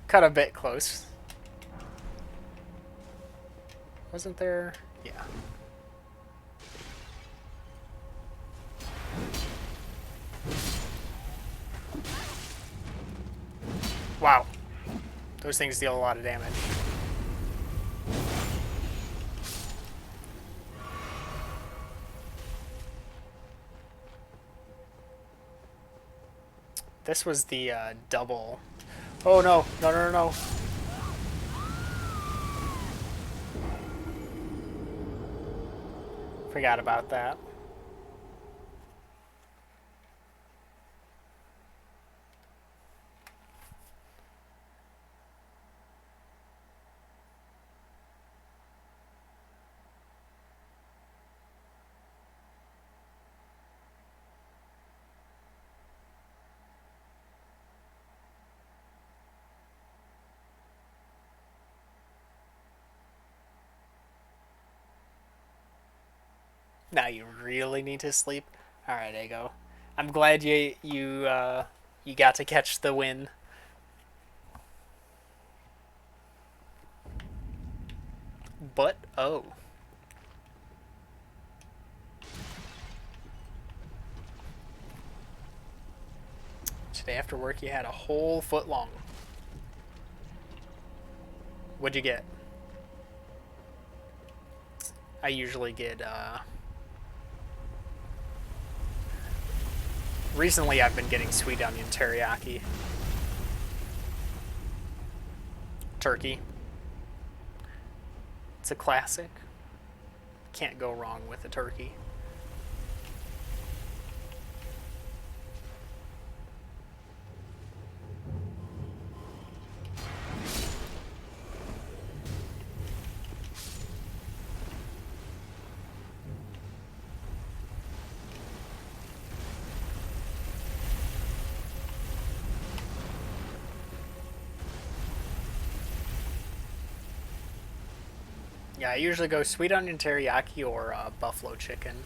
Cut a bit close. Wasn't there? Yeah. Wow. Those things deal a lot of damage. This was the double. Oh no, no, no, no, no. Forgot about that. Now you really need to sleep. All right, Ego. I'm glad you got to catch the win. But oh, today after work you had a whole foot long. What'd you get? I usually get recently I've been getting sweet onion teriyaki. Turkey. It's a classic. Can't go wrong with a turkey. Yeah, I usually go sweet onion teriyaki or buffalo chicken.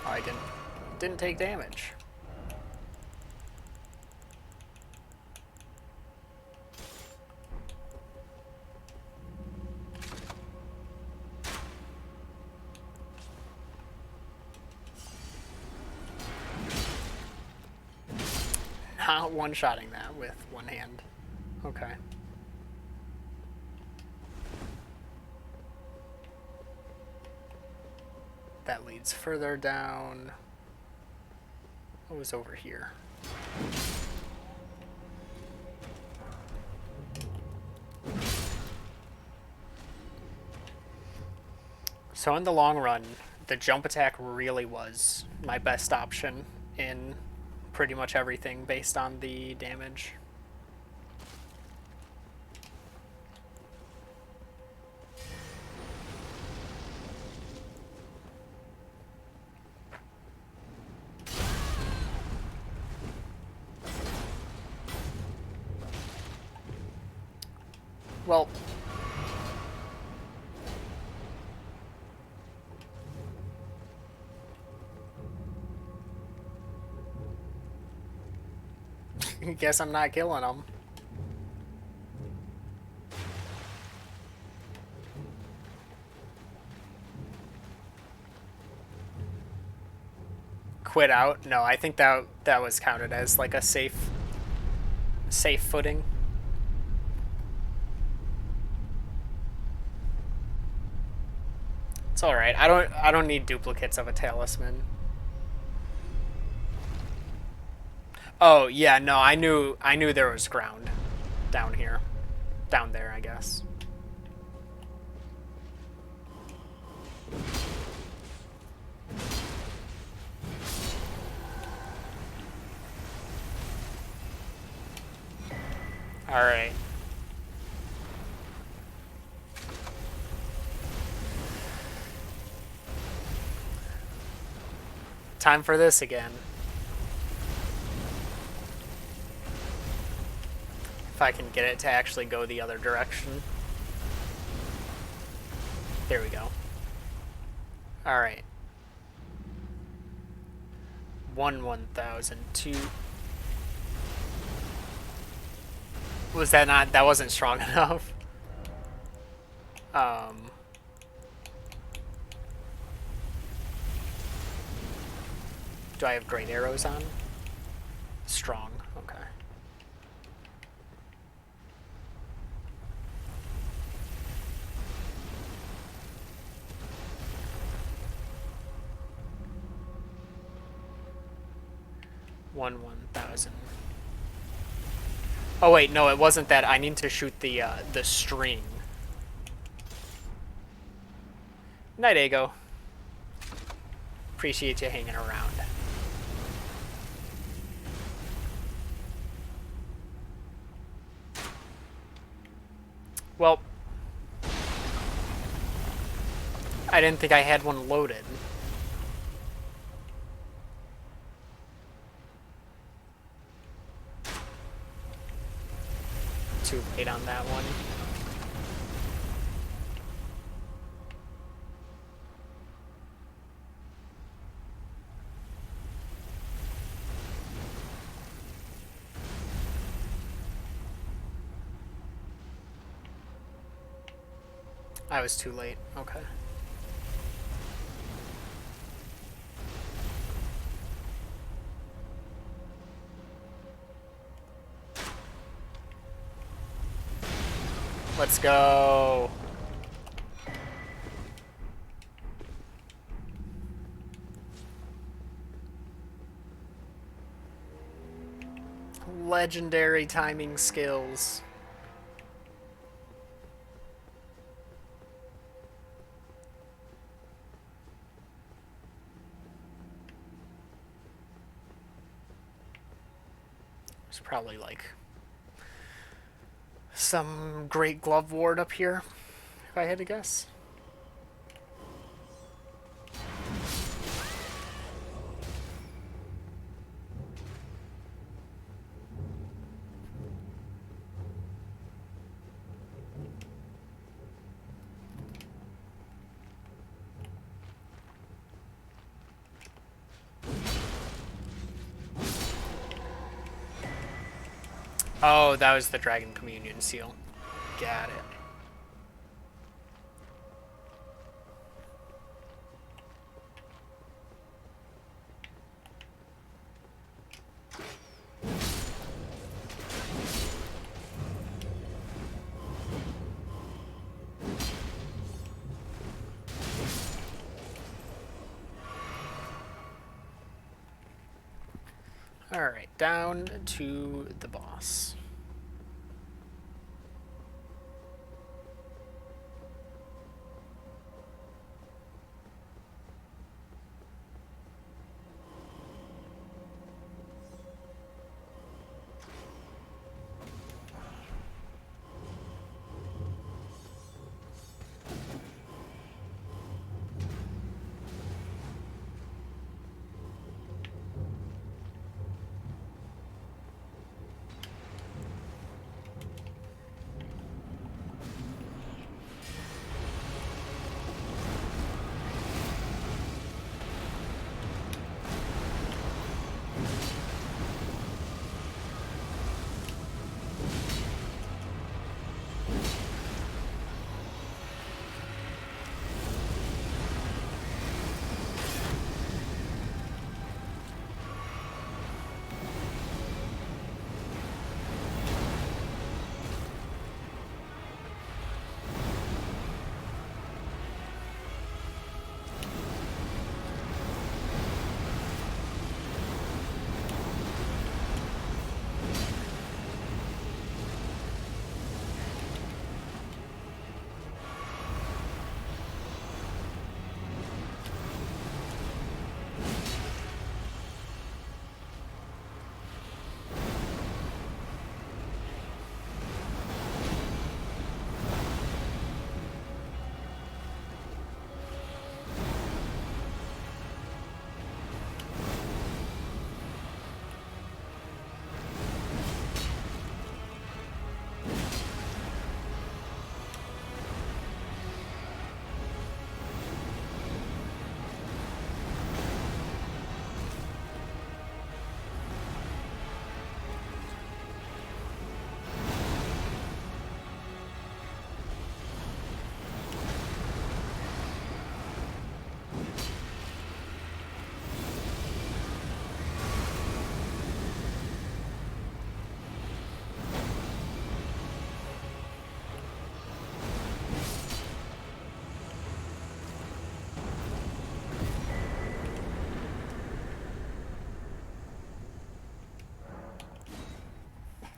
Oh, I didn't take damage. Not one-shotting that with one hand. Okay. That leads further down. What was over here? So in the long run, the jump attack really was my best option in pretty much everything based on the damage. Well, guess I'm not killing them. Quit out? No, I think that was counted as like a safe footing. It's all right. I don't need duplicates of a talisman. Oh, yeah, no, I knew there was ground down here. Down there, I guess. All right. Time for this again. If I can get it to actually go the other direction. There we go. All right. 1,000, 2. Was that not? That wasn't strong enough. Um. Do I have great arrows on? Strong. Okay. One thousand. Oh wait, no, it wasn't that. I need to shoot the string. Night, Ego. Appreciate you hanging around. Well, I didn't think I had one loaded. Too late on that one. I was too late. Okay. Let's go. Legendary timing skills. There's probably like some great glove ward up here, if I had to guess. Oh, that was the Dragon Communion seal. Got it. Alright, down to the boss.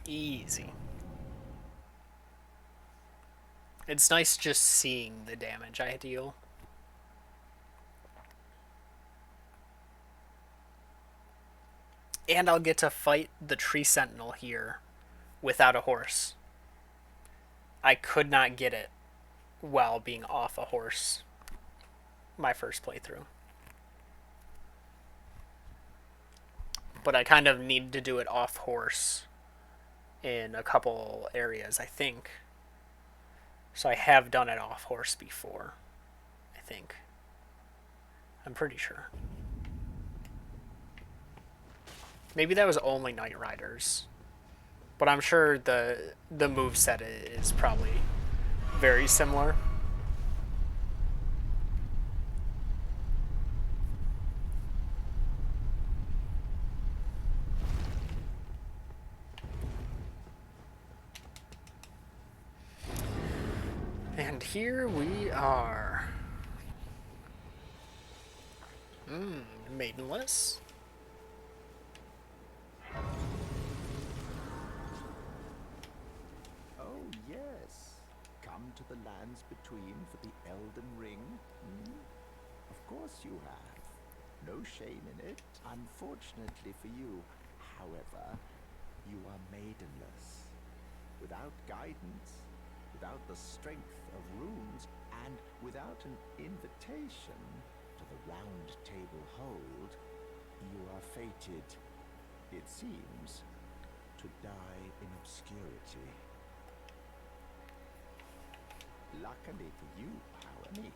Easy. It's nice just seeing the damage I deal. And I'll get to fight the tree sentinel here without a horse. I could not get it while being off a horse my first playthrough. But I kind of need to do it off horse in a couple areas, I think. So I have done it off horse before, I think. I'm pretty sure. Maybe that was only Night Riders. But I'm sure the moveset is probably very similar. And here we are. Maidenless. Oh, yes. Come to the lands between for the Elden Ring? Hmm? Of course you have. No shame in it. Unfortunately for you, however, you are maidenless. Without guidance, without the strength of runes, and without an invitation to the Round Table Hold, you are fated, it seems, to die in obscurity. Luckily for you, however,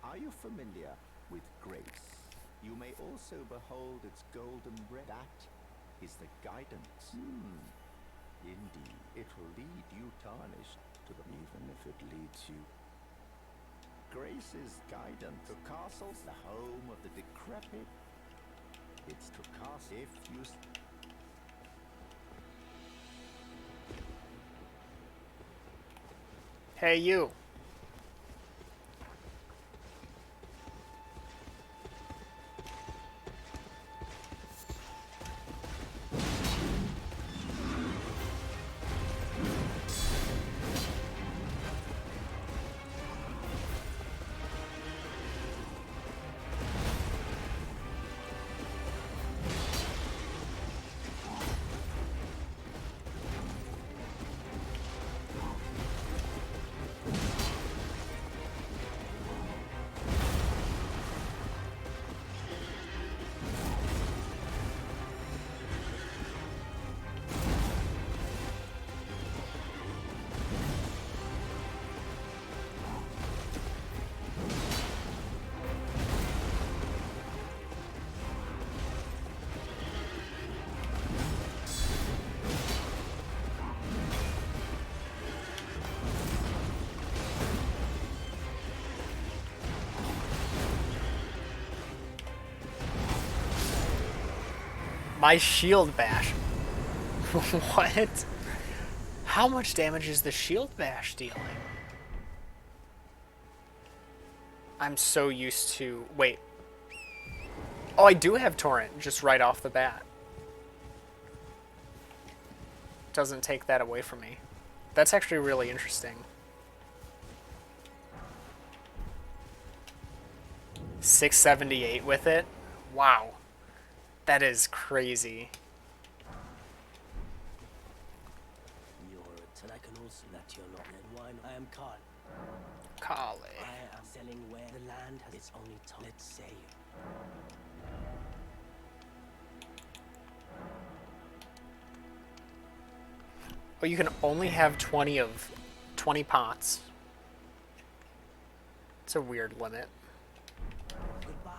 are you familiar with grace? You may also behold its golden red. That is the guidance. Indeed, it will lead you tarnished to the even if it leads you. Grace's guidance to castles, the home of the decrepit. It's to cast if you. Hey, you. My shield bash. What? How much damage is the shield bash dealing? I'm so used to... Wait. Oh, I do have Torrent, just right off the bat. Doesn't take that away from me. That's actually really interesting. 678 with it? Wow. That is crazy. I can also let you know that wine. I am Carl. Kale. I am selling where the land has its only time. Let's say Oh, you can only have 20 pots. It's a weird limit. goodbye.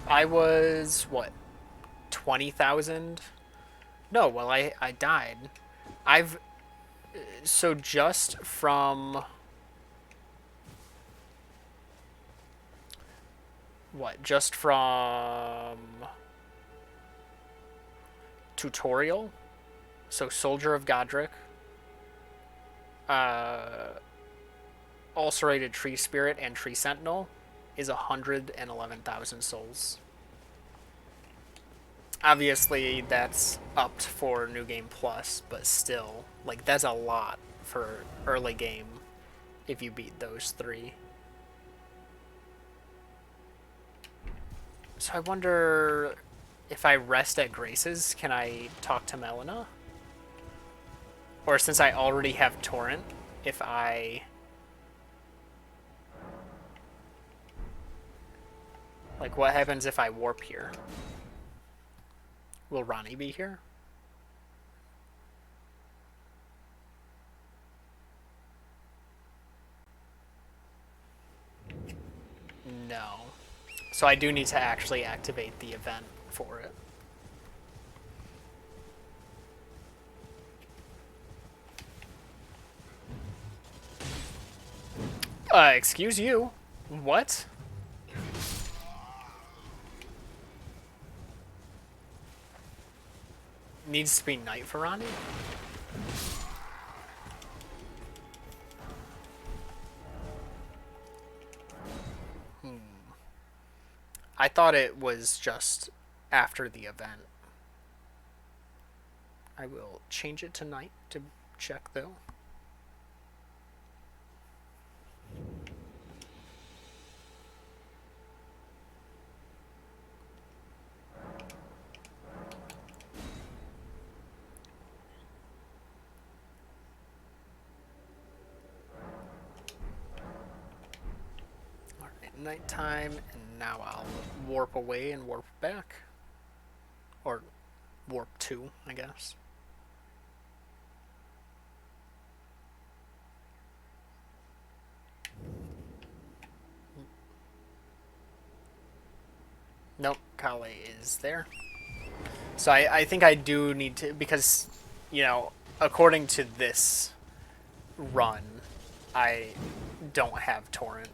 I was, what, 20,000? No, well, I died. So just from, what, just from tutorial? So Soldier of Godric, Ulcerated Tree Spirit, and Tree Sentinel is 111,000 souls. Obviously, that's upped for New Game Plus, but still, like, that's a lot for early game if you beat those 3. So I wonder if I rest at Grace's, can I talk to Melina? Or since I already have Torrent, if I... Like, what happens if I warp here? Will Ronnie be here? No. So I do need to actually activate the event for it. Excuse you? What? Needs to be night for Ronnie? I thought it was just after the event. I will change it to night to check though. Alright, nighttime, and now I'll warp away and warp back. Or warp 2, I guess. Nope, Kale is there. So I think I do need to, because, you know, according to this run, I don't have Torrent.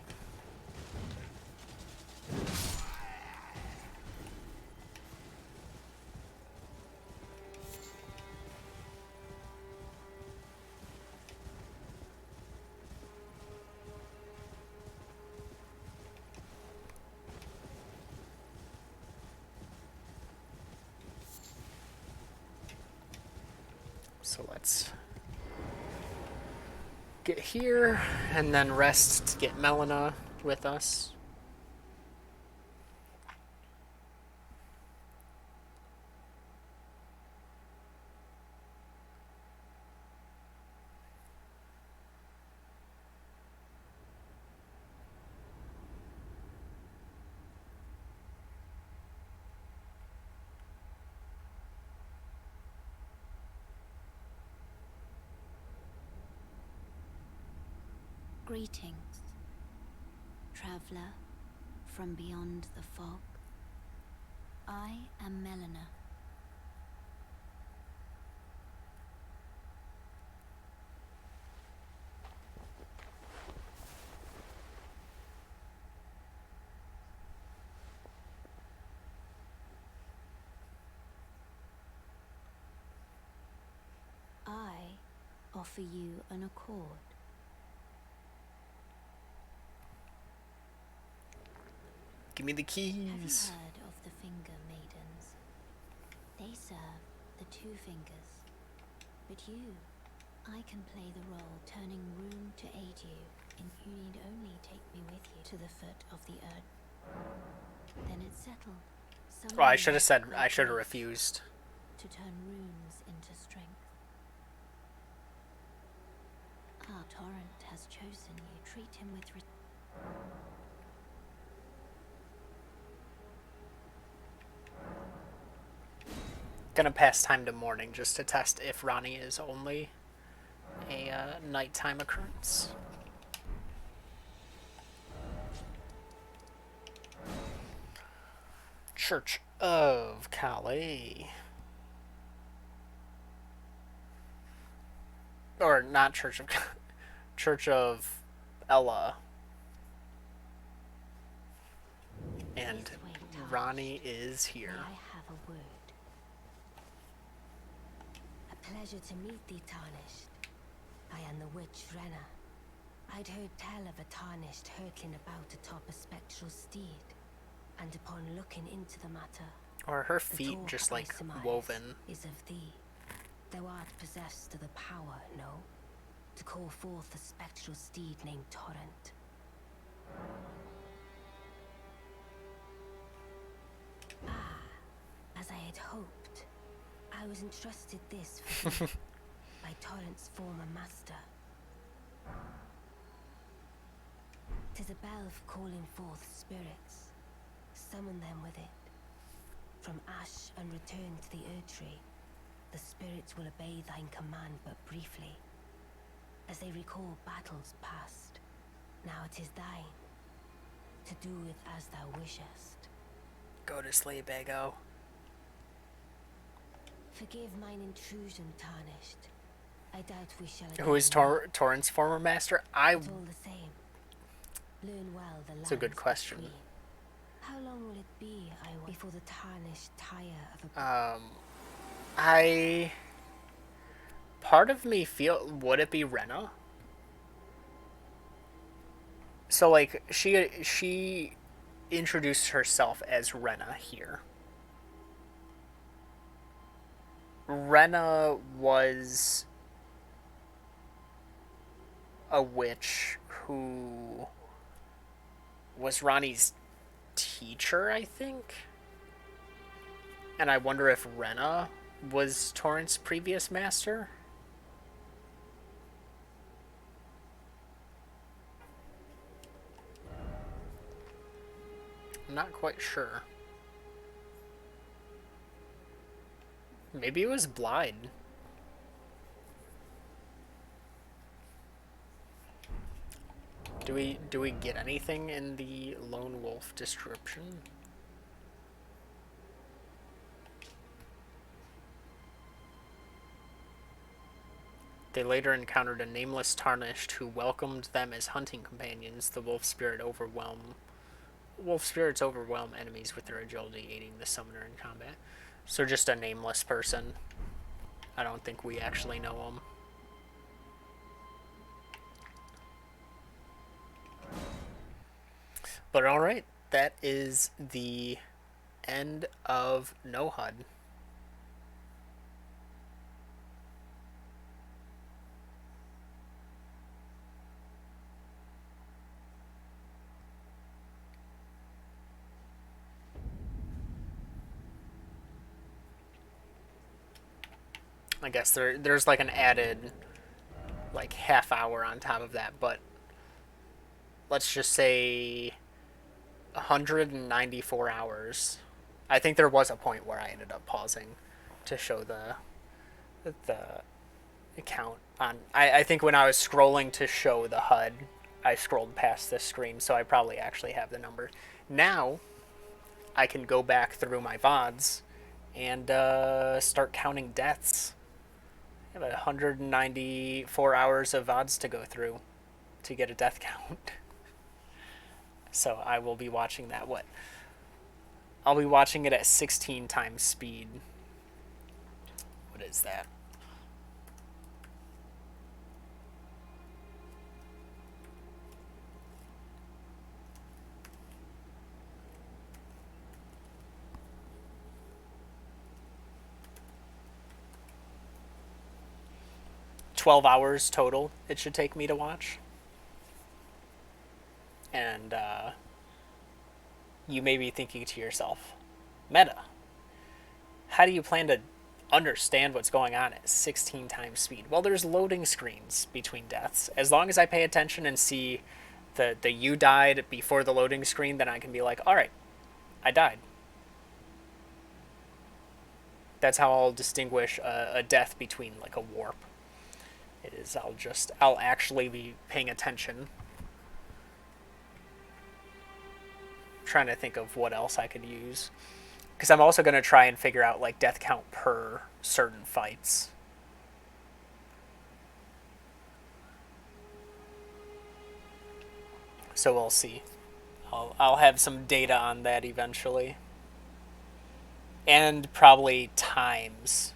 So let's get here and then rest to get Melina with us. Greetings, traveler from beyond the fog. I am Melina. I offer you an accord. Give me the keys. Have you heard of the Finger Maidens? They serve the 2 fingers. But you, I can play the role turning room to aid you, and you need only take me with you to the foot of the earth. Then it's settled. Oh, I should have said, I should have refused. To turn runes into strength. Our Torrent has chosen you. Treat him with Gonna pass time to morning just to test if Ronnie is only a nighttime occurrence. Church of Calais. Or not Church of Church of Ella. And Ronnie is here. I have a word. A pleasure to meet thee, Tarnished. I am the witch Renna. I'd heard tell of a Tarnished hurtling about atop a spectral steed, and upon looking into the matter, Or are her The feet talk just I like surmise woven? is of thee. Thou art possessed of the power, no? To call forth the spectral steed named Torrent. Ah, as I had hoped. I was entrusted this for thee by Torrent's former master. 'Tis a bell for calling forth spirits. Summon them with it. From ash and return to the Erd Tree, the spirits will obey thine command but briefly, as they recall battles past. Now it is thine, to do with as thou wishest. Go to sleep, Ego. Forgive mine intrusion, Tarnished. I doubt we shall Who is again meet, Torrent's former master? but all the same, learn well the It's a good lands question. between. How long will it be, before the Tarnished tire of a... I... Part of me would it be Rena? So, like, she introduced herself as Rena here. Rena was a witch who was Ronnie's teacher, I think. And I wonder if Rena was Torrent's previous master. I'm not quite sure. Maybe it was Blyde. Do we get anything in the lone wolf description? They later encountered a nameless Tarnished who welcomed them as hunting companions. The wolf spirits overwhelm enemies with their agility, aiding the summoner in combat. So just a nameless person. I don't think we actually know him. But alright, that is the end of No HUD. I guess there's like an added like half hour on top of that, but let's just say 194 hours. I think there was a point where I ended up pausing to show the count on. I think when I was scrolling to show the HUD, I scrolled past this screen, so I probably actually have the number. Now I can go back through my VODs and start counting deaths. I have 194 hours of VODs to go through to get a death count. So I will be watching that. I'll be watching it at 16 times speed. What is that? $12 total it should take me to watch. And you may be thinking to yourself, Meta, how do you plan to understand what's going on at 16 times speed? Well, there's loading screens between deaths. As long as I pay attention and see the you died before the loading screen, then I can be like, all right, I died. That's how I'll distinguish a death between like a warp. I'll actually be paying attention. Trying to think of what else I could use, because I'm also going to try and figure out like death count per certain fights. So we'll see. I'll have some data on that eventually, and probably times.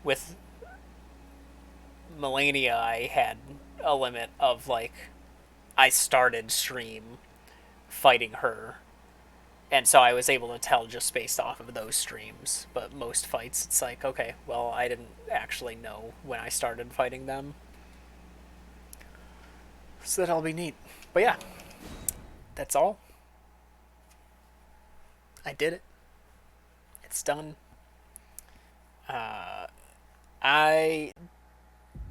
With Melania, I had a limit of like I started stream fighting her, And so I was able to tell just based off of those streams. But most fights, it's like, okay, well, I didn't actually know when I started fighting them. So that'll be neat. But yeah, that's all. I did it. It's done. I